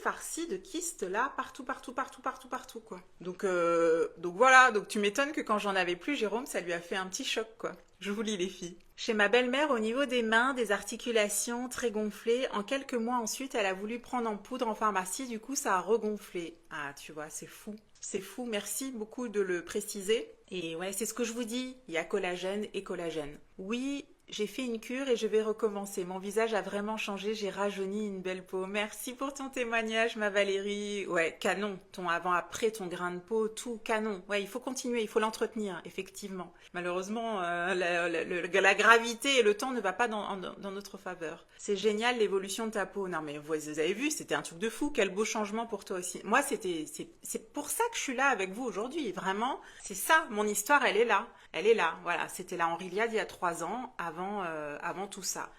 de kystes là, partout, quoi. Donc voilà, donc tu m'étonnes que quand j'en avais plus, Jérôme, ça lui a fait un petit choc, quoi. Je vous lis les filles. Chez ma belle-mère, au niveau des mains, des articulations très gonflées, en quelques mois ensuite, elle a voulu prendre en poudre en pharmacie, du coup ça a regonflé. Ah, tu vois, c'est fou. C'est fou, merci beaucoup de le préciser. Et ouais, c'est ce que je vous dis, il y a collagène et collagène. Oui, j'ai fait une cure et je vais recommencer. Mon visage a vraiment changé, j'ai rajeuni une belle peau. Merci pour ton témoignage, ma Valérie. Ouais, canon. Ton avant-après, ton grain de peau, tout canon. Ouais, il faut continuer, il faut l'entretenir, effectivement. Malheureusement, la gravité et le temps ne va pas dans notre faveur. C'est génial l'évolution de ta peau. Non mais vous avez vu, c'était un truc de fou. Quel beau changement pour toi aussi. Moi, c'est pour ça que je suis là avec vous aujourd'hui. Vraiment, c'est ça. Mon histoire, elle est là. Elle est là. Voilà, c'était la Henri-Liade il y a 3 ans, avant tout ça.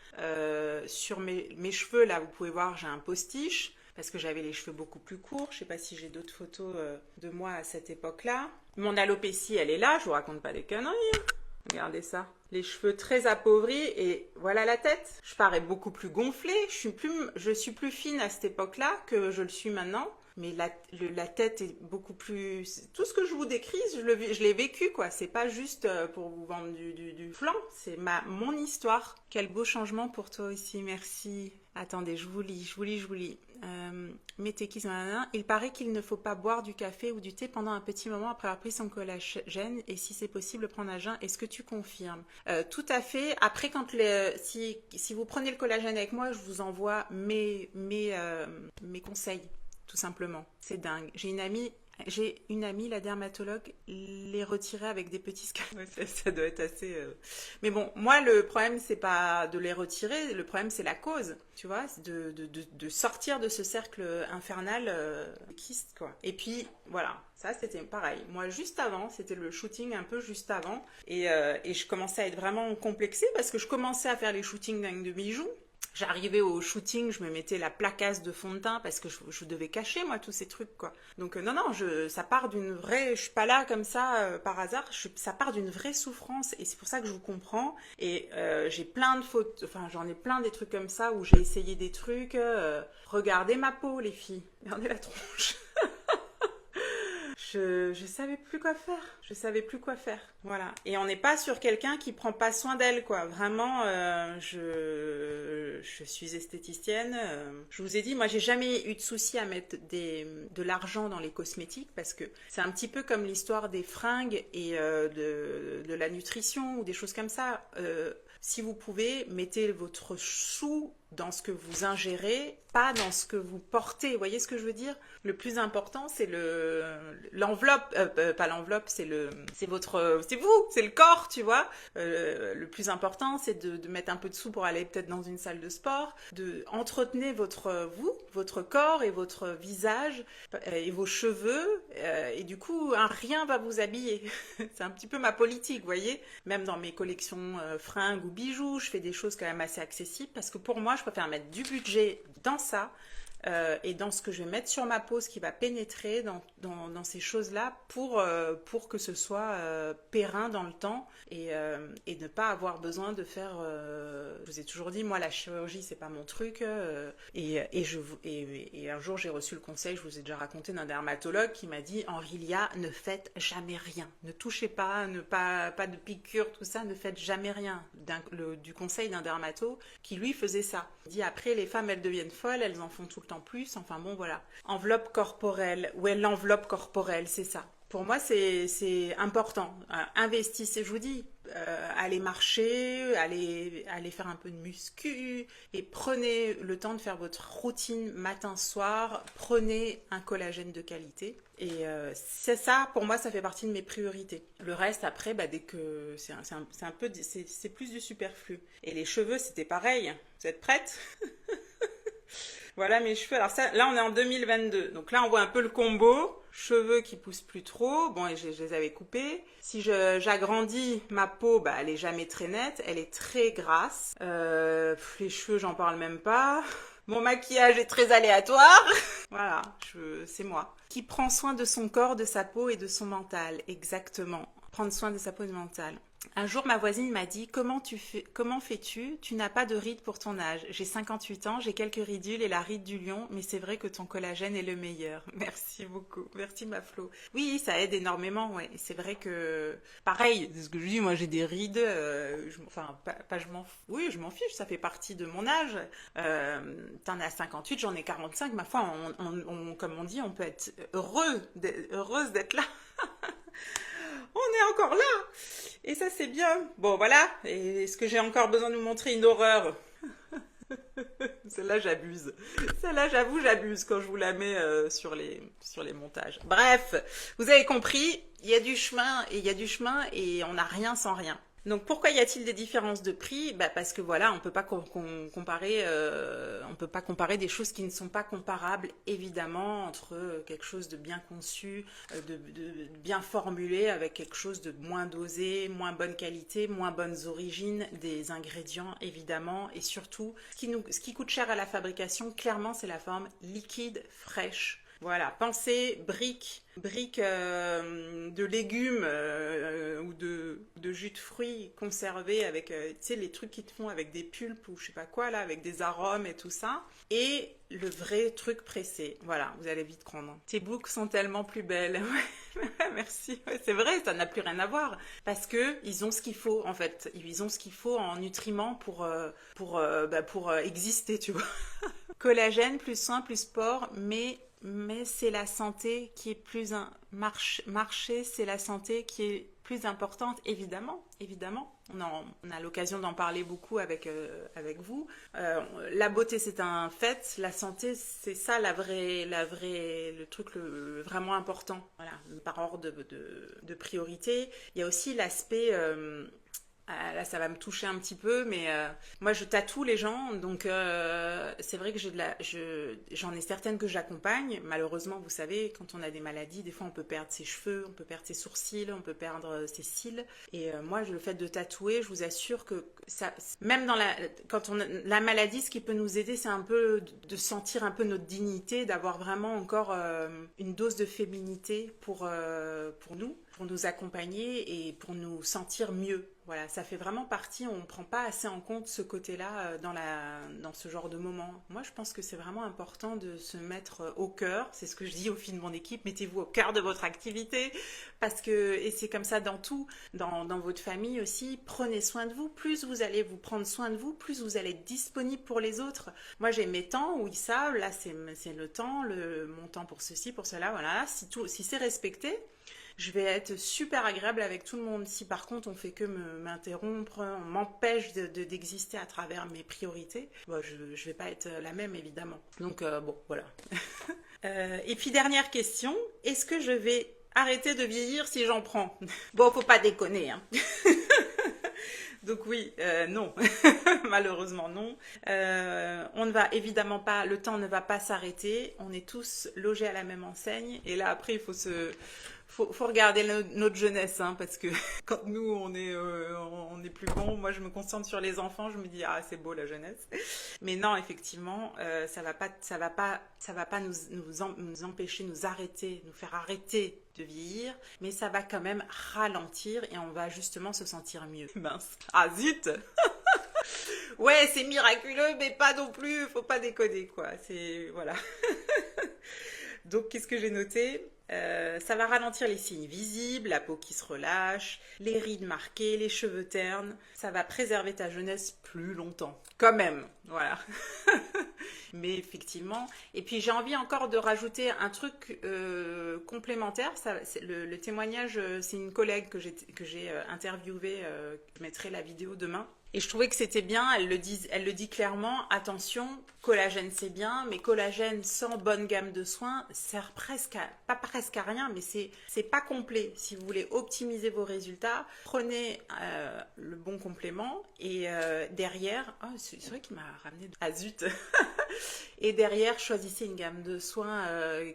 Sur mes cheveux, là, vous pouvez voir, j'ai un postiche parce que j'avais les cheveux beaucoup plus courts. Je sais pas si j'ai d'autres photos de moi à cette époque-là. Mon alopécie, elle est là. Je vous raconte pas des conneries. Regardez ça. Les cheveux très appauvris et voilà la tête. Je parais beaucoup plus gonflée. Je suis plus fine à cette époque-là que je le suis maintenant. Mais la tête est beaucoup plus... Tout ce que je vous décris, je l'ai vécu, quoi. C'est pas juste pour vous vendre du flan. C'est mon histoire. Quel beau changement pour toi aussi. Merci. Attendez, je vous lis. Métékis, il paraît qu'il ne faut pas boire du café ou du thé pendant un petit moment après avoir pris son collagène et si c'est possible, prendre à jeun. Est-ce que tu confirmes? Tout à fait. Après, si vous prenez le collagène avec moi, je vous envoie mes conseils. Tout simplement. C'est dingue. J'ai une amie, la dermatologue, les retirait avec des petits scalpels. Ça doit être assez... Mais bon, moi, le problème, c'est pas de les retirer. Le problème, c'est la cause, tu vois, de sortir de ce cercle infernal de kyste, quoi. Et puis, voilà. Ça, c'était pareil. Moi, juste avant, c'était le shooting un peu juste avant. Et je commençais à être vraiment complexée parce que je commençais à faire les shootings de bijoux. J'arrivais au shooting, je me mettais la placasse de fond de teint parce que je devais cacher, moi, tous ces trucs, quoi. Donc, non, ça part d'une vraie... Je suis pas là comme ça, par hasard. Ça part d'une vraie souffrance et c'est pour ça que je vous comprends. Et j'ai plein de photos... Enfin, j'en ai plein des trucs comme ça où j'ai essayé des trucs. Regardez ma peau, les filles. Regardez la tronche. Je savais plus quoi faire. Voilà. Et on n'est pas sur quelqu'un qui prend pas soin d'elle, quoi. Vraiment, je suis esthéticienne. Je vous ai dit, moi, j'ai jamais eu de souci à mettre de l'argent dans les cosmétiques parce que c'est un petit peu comme l'histoire des fringues et de la nutrition ou des choses comme ça. Si vous pouvez, mettez votre sou dans ce que vous ingérez, pas dans ce que vous portez. Vous voyez ce que je veux dire? Le plus important, c'est l'enveloppe, pas l'enveloppe, c'est vous, c'est le corps, tu vois. Le plus important, c'est de mettre un peu de sous pour aller peut-être dans une salle de sport, de entretenir votre corps et votre visage et vos cheveux, et du coup, rien va vous habiller. C'est un petit peu ma politique, vous voyez. Même dans mes collections fringues ou bijoux, je fais des choses quand même assez accessibles parce que pour moi, je préfère mettre du budget dans ça et dans ce que je vais mettre sur ma peau, ce qui va pénétrer dans ces choses-là pour que ce soit périn dans le temps et ne pas avoir besoin de faire... je vous ai toujours dit, moi, la chirurgie, c'est pas mon truc. Et un jour, j'ai reçu le conseil, je vous ai déjà raconté, d'un dermatologue qui m'a dit « Henri-Lia, ne faites jamais rien. Ne touchez pas, pas de piqûres, tout ça, ne faites jamais rien. » Du conseil d'un dermato qui, lui, faisait ça. Il dit « Après, les femmes, elles deviennent folles, elles en font tout le temps plus. » Enfin bon, voilà. Enveloppe corporelle. Ouais, l'enveloppe corporelle, c'est ça. Pour moi, c'est important. Investissez, je vous dis, allez marcher, allez faire un peu de muscu et prenez le temps de faire votre routine matin-soir. Prenez un collagène de qualité. Et c'est ça, pour moi, ça fait partie de mes priorités. Le reste, après, dès que c'est plus du superflu. Et les cheveux, c'était pareil. Vous êtes prêtes? Voilà mes cheveux. Alors ça, là, on est en 2022. Donc là, on voit un peu le combo. Cheveux qui poussent plus trop. Bon, et je les avais coupés. Si j'agrandis ma peau, elle est jamais très nette. Elle est très grasse. Les cheveux, j'en parle même pas. Mon maquillage est très aléatoire. Voilà, c'est moi. Qui prend soin de son corps, de sa peau et de son mental. Exactement. Prendre soin de sa peau et de son mental. Un jour, ma voisine m'a dit, comment fais-tu? Tu n'as pas de rides pour ton âge. J'ai 58 ans, j'ai quelques ridules et la ride du lion, mais c'est vrai que ton collagène est le meilleur. Merci beaucoup. Merci, ma Flo. Oui, ça aide énormément, ouais. C'est vrai que, pareil, c'est ce que je dis, moi j'ai des rides, enfin, pas je m'en, oui, je m'en fiche, ça fait partie de mon âge. T'en as 58, j'en ai 45. Ma foi, comme on dit, on peut être heureuse d'être là. On est encore là. Et ça, c'est bien. Bon, voilà. Et est-ce que j'ai encore besoin de vous montrer une horreur? Celle-là, j'abuse. Celle-là, j'avoue, j'abuse quand je vous la mets sur les montages. Bref, vous avez compris, il y a du chemin et il y a du chemin et on n'a rien sans rien. Donc pourquoi y a-t-il des différences de prix? Parce que voilà, on peut pas comparer, on peut pas comparer des choses qui ne sont pas comparables, évidemment, entre quelque chose de bien conçu, de bien formulé, avec quelque chose de moins dosé, moins bonne qualité, moins bonnes origines des ingrédients, évidemment, et surtout, ce qui coûte cher à la fabrication, clairement, c'est la forme liquide, fraîche. Voilà, pensez briques de légumes ou de jus de fruits conservés avec, tu sais, les trucs qui te font avec des pulpes ou je sais pas quoi, là, avec des arômes et tout ça. Et le vrai truc pressé. Voilà, vous allez vite prendre. Tes boucles sont tellement plus belles. Merci. Ouais, c'est vrai, ça n'a plus rien à voir. Parce que ils ont ce qu'il faut, en fait. Ils ont ce qu'il faut en nutriments pour exister, tu vois. Collagène, plus soin, plus sport, mais c'est la santé qui est plus marché, c'est la santé qui est plus importante, évidemment. On a l'occasion d'en parler beaucoup avec vous. La beauté, c'est un fait. La santé, c'est ça le truc vraiment important. Voilà, par ordre de priorité. Il y a aussi l'aspect là, ça va me toucher un petit peu, mais moi, je tatoue les gens, donc c'est vrai que j'en ai certaines que j'accompagne. Malheureusement, vous savez, quand on a des maladies, des fois, on peut perdre ses cheveux, on peut perdre ses sourcils, on peut perdre ses cils. Et moi, le fait de tatouer, je vous assure que ça, même quand on a la maladie, ce qui peut nous aider, c'est un peu de sentir un peu notre dignité, d'avoir vraiment encore une dose de féminité pour nous accompagner et pour nous sentir mieux. Voilà, ça fait vraiment partie, on ne prend pas assez en compte ce côté-là dans ce genre de moment. Moi, je pense que c'est vraiment important de se mettre au cœur, c'est ce que je dis aux filles de mon équipe, mettez-vous au cœur de votre activité, et c'est comme ça dans tout, dans votre famille aussi, prenez soin de vous, plus vous allez vous prendre soin de vous, plus vous allez être disponible pour les autres. Moi, j'ai mes temps où ils savent, là, c'est le temps, mon temps pour ceci, pour cela, voilà, si c'est respecté, je vais être super agréable avec tout le monde. Si par contre on fait que m'interrompre, on m'empêche d'exister à travers mes priorités, bon, je vais pas être la même évidemment. Donc bon, voilà. Et puis dernière question, est-ce que je vais arrêter de vieillir si j'en prends? Bon, faut pas déconner, hein. Donc oui, non, malheureusement non. On ne va évidemment pas, le temps ne va pas s'arrêter. On est tous logés à la même enseigne. Et là après, il faut regarder notre jeunesse, hein, parce que quand nous on est plus bon, moi je me concentre sur les enfants, je me dis ah c'est beau la jeunesse. Mais non, effectivement, ça va pas nous empêcher, nous faire arrêter de vieillir, mais ça va quand même ralentir et on va justement se sentir mieux. Mince. Ah zut. Ouais, c'est miraculeux, mais pas non plus, faut pas déconner quoi. C'est voilà. Donc qu'est-ce que j'ai noté? Ça va ralentir les signes visibles, la peau qui se relâche, les rides marquées, les cheveux ternes. Ça va préserver ta jeunesse plus longtemps. Quand même, voilà. Mais effectivement. Et puis j'ai envie encore de rajouter un truc complémentaire. Le témoignage, c'est une collègue que j'ai interviewée. Je mettrai la vidéo demain. Et je trouvais que c'était bien, elle le dit clairement, attention, collagène c'est bien, mais collagène sans bonne gamme de soins sert pas presque à rien, mais c'est pas complet. Si vous voulez optimiser vos résultats, prenez le bon complément et derrière, oh, c'est vrai qu'il m'a ramené ah zut. Et derrière, choisissez une gamme de soins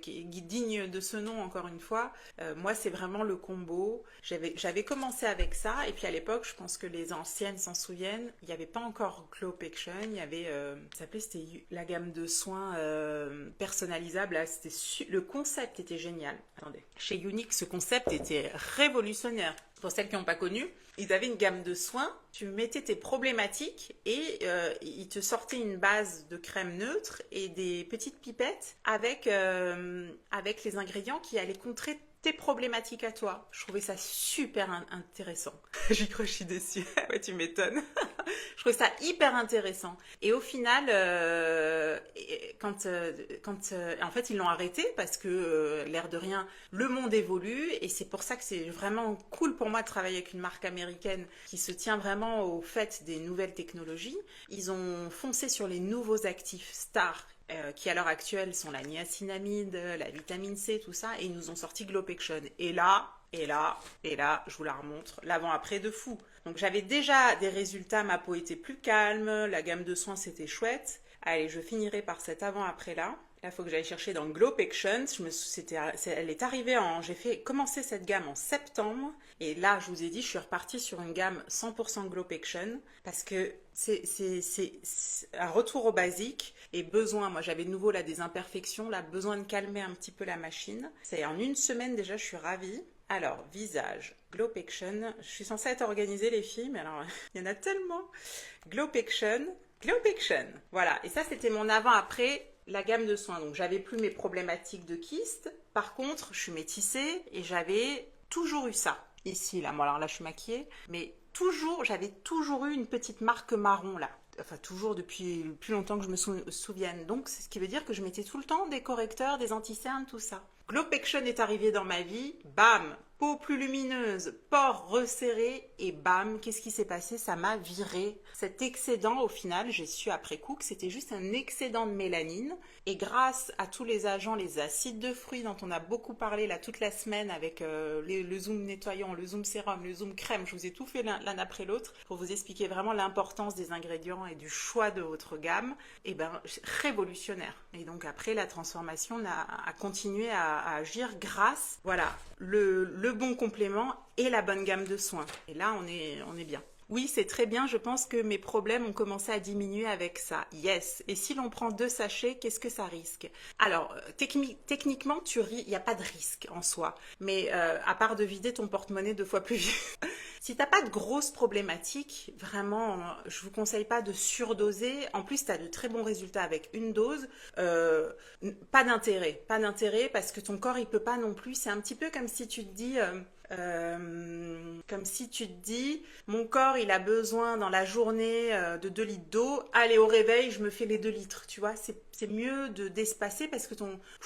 qui est digne de ce nom, encore une fois. Moi, c'est vraiment le combo. J'avais commencé avec ça, et puis à l'époque, je pense que les anciennes s'en souviennent, il n'y avait pas encore Glopection, il y avait, c'était la gamme de soins personnalisables. Là, le concept était génial. Attendez. Chez Unique, ce concept était révolutionnaire. Pour celles qui n'ont pas connu, ils avaient une gamme de soins. Tu mettais tes problématiques et ils te sortaient une base de crème neutre et des petites pipettes avec les ingrédients qui allaient contrer tes problématiques à toi. Je trouvais ça super intéressant. J'y crois, je suis déçue. Ouais, tu m'étonnes. Je trouvais ça hyper intéressant. Et au final, en fait, ils l'ont arrêté parce que, l'air de rien, le monde évolue. Et c'est pour ça que c'est vraiment cool pour moi de travailler avec une marque américaine qui se tient vraiment au fait des nouvelles technologies. Ils ont foncé sur les nouveaux actifs stars qui à l'heure actuelle sont la niacinamide, la vitamine C, tout ça, et ils nous ont sorti Glopection. Et là, je vous la remontre, l'avant-après de fou. Donc j'avais déjà des résultats, ma peau était plus calme, la gamme de soins c'était chouette. Allez, je finirai par cet avant-après là. Là, il faut que j'aille chercher dans Glopection. Elle est arrivée j'ai commencé cette gamme en septembre. Et là, je vous ai dit, je suis repartie sur une gamme 100% Glopection. Parce que c'est un retour au basique et besoin. Moi, j'avais de nouveau là des imperfections, là, besoin de calmer un petit peu la machine. C'est en une semaine déjà, je suis ravie. Alors, visage, Glopection. Je suis censée être organisée, les filles, mais alors, il y en a tellement. Glopection. Voilà. Et ça, c'était mon avant-après. La gamme de soins, donc j'avais plus mes problématiques de kyste. Par contre, je suis métissée et j'avais toujours eu ça. Ici, là, moi, alors là, je suis maquillée, mais j'avais toujours eu une petite marque marron, là. Enfin, toujours depuis le plus longtemps que je me souvienne. Donc, c'est ce qui veut dire que je mettais tout le temps des correcteurs, des anti-cernes, tout ça. Glopection est arrivé dans ma vie, bam, peau plus lumineuse, pores resserrés, et bam, qu'est-ce qui s'est passé? Ça m'a viré. Cet excédent, au final, j'ai su après coup que c'était juste un excédent de mélanine, et grâce à tous les agents, les acides de fruits dont on a beaucoup parlé là toute la semaine avec le zoom nettoyant, le zoom sérum, le zoom crème, je vous ai tout fait l'un après l'autre pour vous expliquer vraiment l'importance des ingrédients et du choix de votre gamme, et ben révolutionnaire. Et donc après, la transformation a continué à agir grâce, voilà, le bon complément et la bonne gamme de soins. Et là, on est bien. Oui, c'est très bien. Je pense que mes problèmes ont commencé à diminuer avec ça. Yes. Et si l'on prend 2 sachets, qu'est-ce que ça risque? Alors, techniquement, il n'y a pas de risque en soi. Mais à part de vider ton porte-monnaie 2 fois plus vite. Si t'as pas de grosses problématiques, vraiment, je vous conseille pas de surdoser. En plus, tu as de très bons résultats avec une dose. Pas d'intérêt parce que ton corps, il peut pas non plus. C'est un petit peu comme si tu te dis... mon corps il a besoin dans la journée de 2 litres d'eau, allez au réveil je me fais les 2 litres, tu vois, c'est mieux d'espacer parce que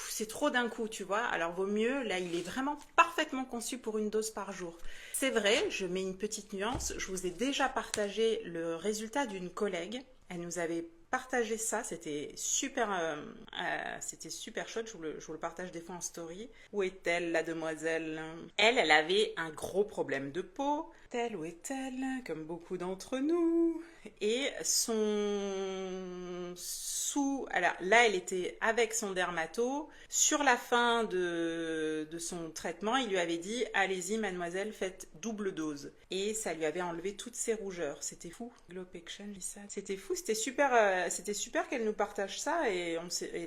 c'est trop d'un coup, tu vois, alors vaut mieux, là il est vraiment parfaitement conçu pour une dose par jour. C'est vrai, je mets une petite nuance, je vous ai déjà partagé le résultat d'une collègue, elle nous avait partagé ça, c'était super chouette, je vous le partage des fois en story. Où est-elle, la demoiselle? Elle avait un gros problème de peau. Où est-elle? Comme beaucoup d'entre nous. Et alors là, elle était avec son dermato. Sur la fin de son traitement, il lui avait dit « Allez-y, mademoiselle, faites double dose. » Et ça lui avait enlevé toutes ses rougeurs. C'était fou. Glopection, ça. C'était fou, c'était super qu'elle nous partage ça. Et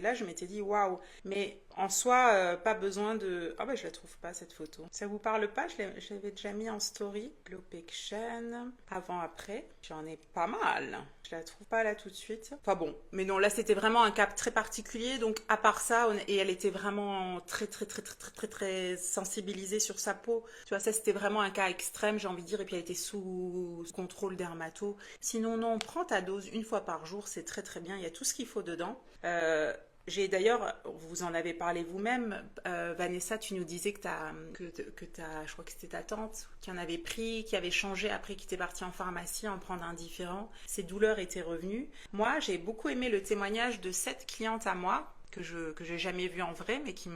là, je m'étais dit « Waouh !» Mais en soi, pas besoin de... Ah je la trouve pas, cette photo. Ça vous parle pas? Je l'avais déjà mis en story. Glopection, avant-après. J'en ai pas mal. Je la trouve pas là tout de suite. Enfin bon, mais non, là c'était vraiment un cas très particulier. Donc à part ça, et elle était vraiment très sensibilisée sur sa peau. Tu vois, ça c'était vraiment un cas extrême, j'ai envie de dire. Et puis elle était sous contrôle dermato. Sinon non, prends ta dose une fois par jour, c'est très bien. Il y a tout ce qu'il faut dedans. J'ai d'ailleurs, vous en avez parlé vous-même, Vanessa, tu nous disais que je crois que c'était ta tante, qui en avait pris, qui avait changé après, qui était partie en pharmacie en prendre un différent. Ses douleurs étaient revenues. Moi, j'ai beaucoup aimé le témoignage de cette cliente à moi, que j'ai jamais vue en vrai, mais qui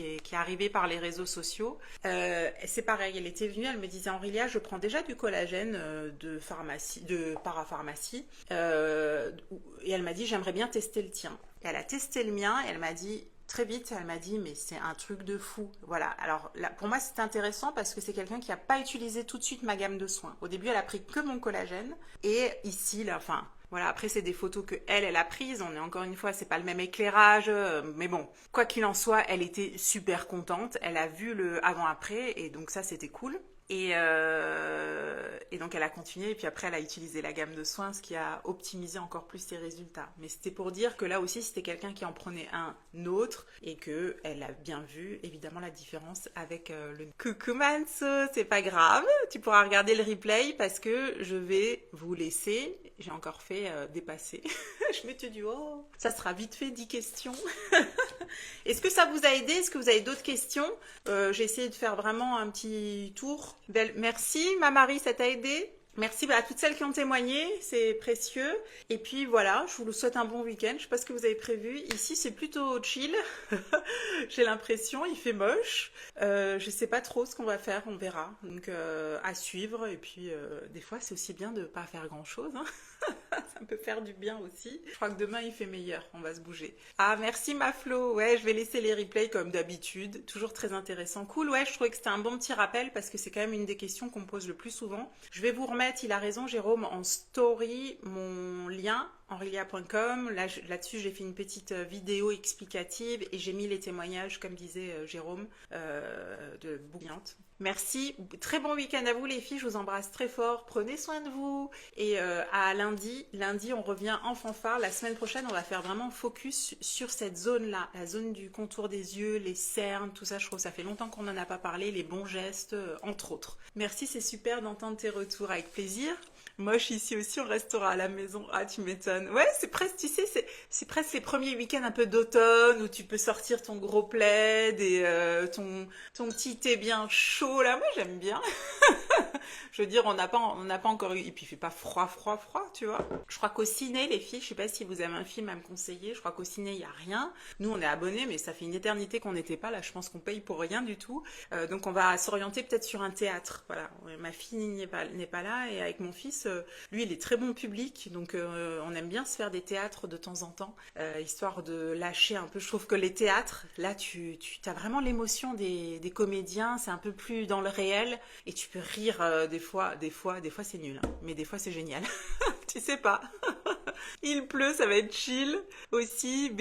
est arrivée par les réseaux sociaux. C'est pareil, elle était venue, elle me disait Aurélia, je prends déjà du collagène de parapharmacie, et elle m'a dit j'aimerais bien tester le tien. Et elle a testé le mien et elle m'a dit très vite, elle m'a dit mais c'est un truc de fou. Voilà. Alors là, pour moi c'est intéressant parce que c'est quelqu'un qui n'a pas utilisé tout de suite ma gamme de soins. Au début elle a pris que mon collagène et ici là, enfin. Voilà, après c'est des photos que elle a prises, on est encore une fois, c'est pas le même éclairage, mais bon, quoi qu'il en soit, elle était super contente, elle a vu le avant-après, et donc ça c'était cool. Et donc elle a continué et puis après elle a utilisé la gamme de soins, ce qui a optimisé encore plus ses résultats. Mais c'était pour dire que là aussi c'était quelqu'un qui en prenait un autre et que elle a bien vu évidemment la différence avec le... Coucou Manso, c'est pas grave, tu pourras regarder le replay parce que je vais vous laisser. J'ai encore fait dépasser. Je m'étais dit oh, ça sera vite fait 10 questions. Est-ce que ça vous a aidé? Est-ce que vous avez d'autres questions? J'ai essayé de faire vraiment un petit tour. Merci, ma Marie, ça t'a aidé? Merci à toutes celles qui ont témoigné, c'est précieux. Et puis voilà, je vous souhaite un bon week-end. Je sais pas ce que vous avez prévu. Ici, c'est plutôt chill. J'ai l'impression, il fait moche. Je sais pas trop ce qu'on va faire, on verra. Donc à suivre. Et puis des fois, c'est aussi bien de pas faire grand-chose. Hein. Ça peut faire du bien aussi. Je crois que demain, il fait meilleur. On va se bouger. Ah, merci ma Flo. Ouais, je vais laisser les replays comme d'habitude. Toujours très intéressant. Cool, ouais, je trouvais que c'était un bon petit rappel parce que c'est quand même une des questions qu'on me pose le plus souvent. Je vais vous remettre, il a raison, Jérôme, en story, mon lien, henrilia.com. Là-dessus, j'ai fait une petite vidéo explicative et j'ai mis les témoignages, comme disait Jérôme, de bouillante. Merci. Très bon week-end à vous les filles. Je vous embrasse très fort. Prenez soin de vous. Et à lundi. Lundi, on revient en fanfare. La semaine prochaine, on va faire vraiment focus sur cette zone-là. La zone du contour des yeux, les cernes, tout ça. Je trouve que ça fait longtemps qu'on n'en a pas parlé. Les bons gestes, entre autres. Merci, c'est super d'entendre tes retours. Avec plaisir. Moche ici aussi, on restera à la maison. Ah, tu m'étonnes. Ouais, c'est presque, tu sais, c'est presque les premiers week-ends un peu d'automne où tu peux sortir ton gros plaid et ton petit thé bien chaud, là. Moi, j'aime bien. Je veux dire, on n'a pas encore eu, et puis il fait pas froid, tu vois. Je crois qu'au ciné, les filles, je sais pas si vous avez un film à me conseiller, je crois qu'au ciné, il y a rien. Nous, on est abonnés, mais ça fait une éternité qu'on n'était pas là. Je pense qu'on paye pour rien du tout. Donc, on va s'orienter peut-être sur un théâtre. Voilà. Ma fille n'est pas là, et avec mon fils, lui, il est très bon public, donc on aime bien se faire des théâtres de temps en temps, histoire de lâcher un peu. Je trouve que les théâtres, là, tu as vraiment l'émotion des comédiens, c'est un peu plus dans le réel, et tu peux rire des fois c'est nul, hein, mais des fois c'est génial. Tu sais pas. Il pleut, ça va être chill. Aussi,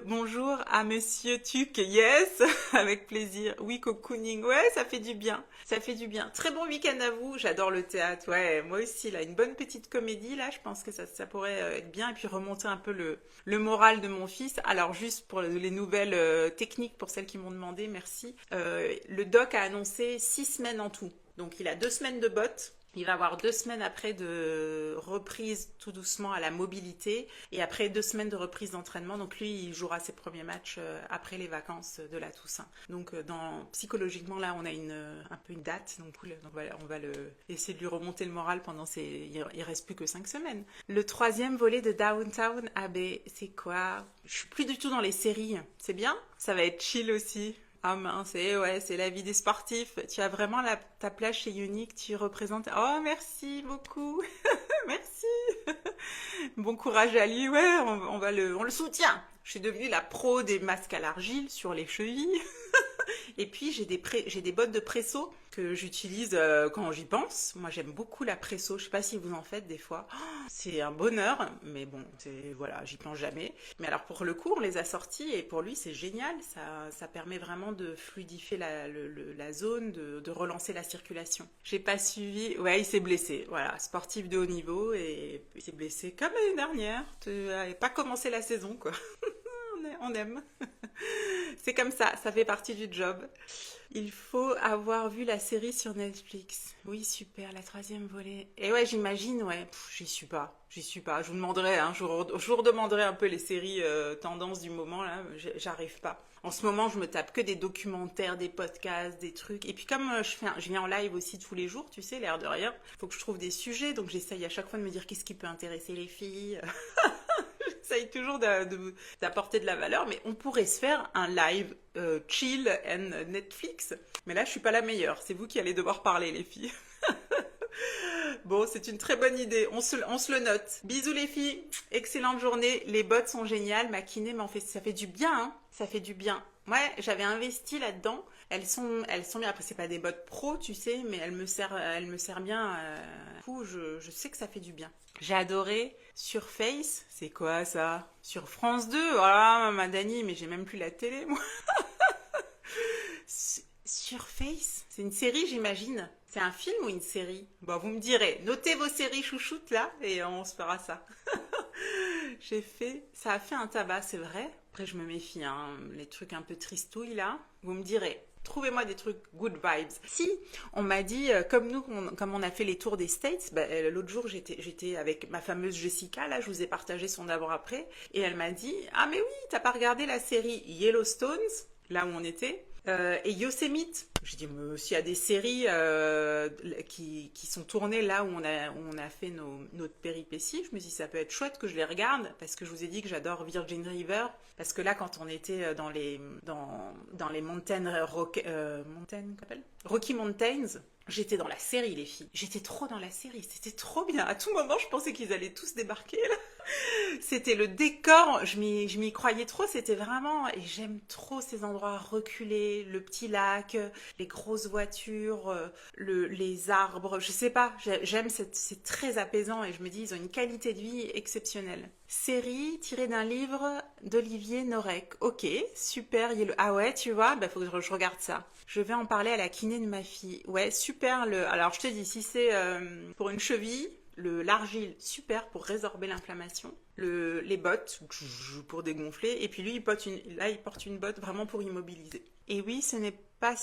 bonjour à Monsieur Tuc, yes, avec plaisir. Oui, cocooning, ouais, ça fait du bien. Ça fait du bien. Très bon week-end à vous, j'adore le théâtre, ouais, moi aussi, là, une bonne petite comédie, là, je pense que ça pourrait être bien, et puis remonter un peu le moral de mon fils. Alors, juste pour les nouvelles techniques, pour celles qui m'ont demandé, merci. Le doc a annoncé 6 semaines en tout. Donc, il a 2 semaines de bottes. Il va avoir 2 semaines après de reprise tout doucement à la mobilité et après 2 semaines de reprise d'entraînement. Donc lui, il jouera ses premiers matchs après les vacances de la Toussaint. Donc psychologiquement, là, on a un peu une date. Donc on va essayer de lui remonter le moral pendant il reste plus que 5 semaines. Le 3e volet de Downtown Abbey, c'est quoi? Je suis plus du tout dans les séries. C'est bien? Ça va être chill aussi. Ah mince, c'est la vie des sportifs. Tu as vraiment ta place chez Unique, tu représentes... Oh, merci beaucoup. Merci. Bon courage à lui, ouais, on le soutient. Je suis devenue la pro des masques à l'argile sur les chevilles. Et puis j'ai des bottes de presso que j'utilise quand j'y pense. Moi j'aime beaucoup la presso, je sais pas si vous en faites des fois. Oh, c'est un bonheur, mais bon, voilà, j'y pense jamais. Mais alors pour le coup, on les a sortis et pour lui c'est génial, ça permet vraiment de fluidifier la zone, de relancer la circulation. J'ai pas suivi, ouais, il s'est blessé, voilà, sportif de haut niveau et il s'est blessé comme l'année dernière. Tu n'avais pas commencé la saison quoi. On aime. C'est comme ça fait partie du job. Il faut avoir vu la série sur Netflix. Oui, super, la 3e volet. Et ouais, j'imagine, ouais, j'y suis pas. Je vous demanderai, hein, je vous redemanderai un peu les séries tendances du moment, là, j'arrive pas. En ce moment, je me tape que des documentaires, des podcasts, des trucs. Et puis comme je viens en live aussi tous les jours, tu sais, l'air de rien, faut que je trouve des sujets, donc j'essaye à chaque fois de me dire qu'est-ce qui peut intéresser les filles. J'essaye toujours d'apporter de la valeur, mais on pourrait se faire un live chill and Netflix. Mais là, je suis pas la meilleure. C'est vous qui allez devoir parler, les filles. Bon, c'est une très bonne idée. On se le note. Bisous, les filles. Excellente journée. Les bottes sont géniales. Ma kiné m'en fait... Ça fait du bien, hein. Ça fait du bien. Ouais, j'avais investi là-dedans. Elles sont bien. Après, c'est pas des bottes pro, tu sais, mais elles me servent bien. Du coup, je sais que ça fait du bien. J'ai adoré Surface. C'est quoi ça? Sur France 2. Voilà, ma Dani, mais j'ai même plus la télé, moi. Surface? C'est une série, j'imagine. C'est un film ou une série? Bon, vous me direz. Notez vos séries chouchoutes là et on se fera ça. Ça a fait un tabac, c'est vrai. Après, je me méfie, hein. Les trucs un peu tristouilles là. Vous me direz. Trouvez-moi des trucs good vibes. Si, on m'a dit, comme on a fait les tours des States, l'autre jour j'étais avec ma fameuse Jessica, là, je vous ai partagé son d'avant-après, et elle m'a dit, ah mais oui, t'as pas regardé la série Yellowstones, là où on était, et Yosemite. J'ai dit, mais s'il y a des séries qui sont tournées là où on a fait notre péripétie, je me dis, ça peut être chouette que je les regarde, parce que je vous ai dit que j'adore Virgin River, parce que là, quand on était dans les montagnes, Rocky Mountains, j'étais dans la série, les filles. J'étais trop dans la série, c'était trop bien. À tout moment, je pensais qu'ils allaient tous débarquer, là. C'était le décor, je m'y croyais trop, c'était vraiment... Et j'aime trop ces endroits reculés, le petit lac, les grosses voitures, les arbres, je sais pas, j'aime, c'est très apaisant et je me dis, ils ont une qualité de vie exceptionnelle. Série tirée d'un livre d'Olivier Norek. Ok, super, ah ouais, tu vois, faut que je regarde ça. Je vais en parler à la kiné de ma fille. Ouais, super, alors je te dis, si c'est pour une cheville... L'argile, super pour résorber l'inflammation. Les bottes, pour dégonfler. Et puis lui, il porte une botte vraiment pour immobiliser. Et oui, ce n'est pas...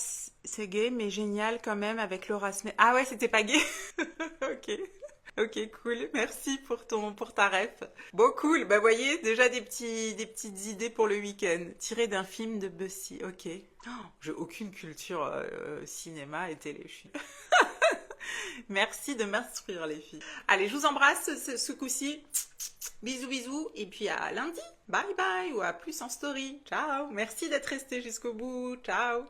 C'est gay, mais génial quand même avec Laura Smith. Ah ouais, c'était pas gay. Ok. Ok, cool. Merci pour ta ref. Bon, cool. Bah, voyez, déjà des petites idées pour le week-end. Tiré d'un film de Bussy. Ok. Oh, j'ai aucune culture cinéma et télé. Merci de m'instruire, les filles. Allez, je vous embrasse ce coup-ci. Bisous, bisous. Et puis à lundi. Bye bye. Ou à plus en story. Ciao. Merci d'être resté jusqu'au bout. Ciao.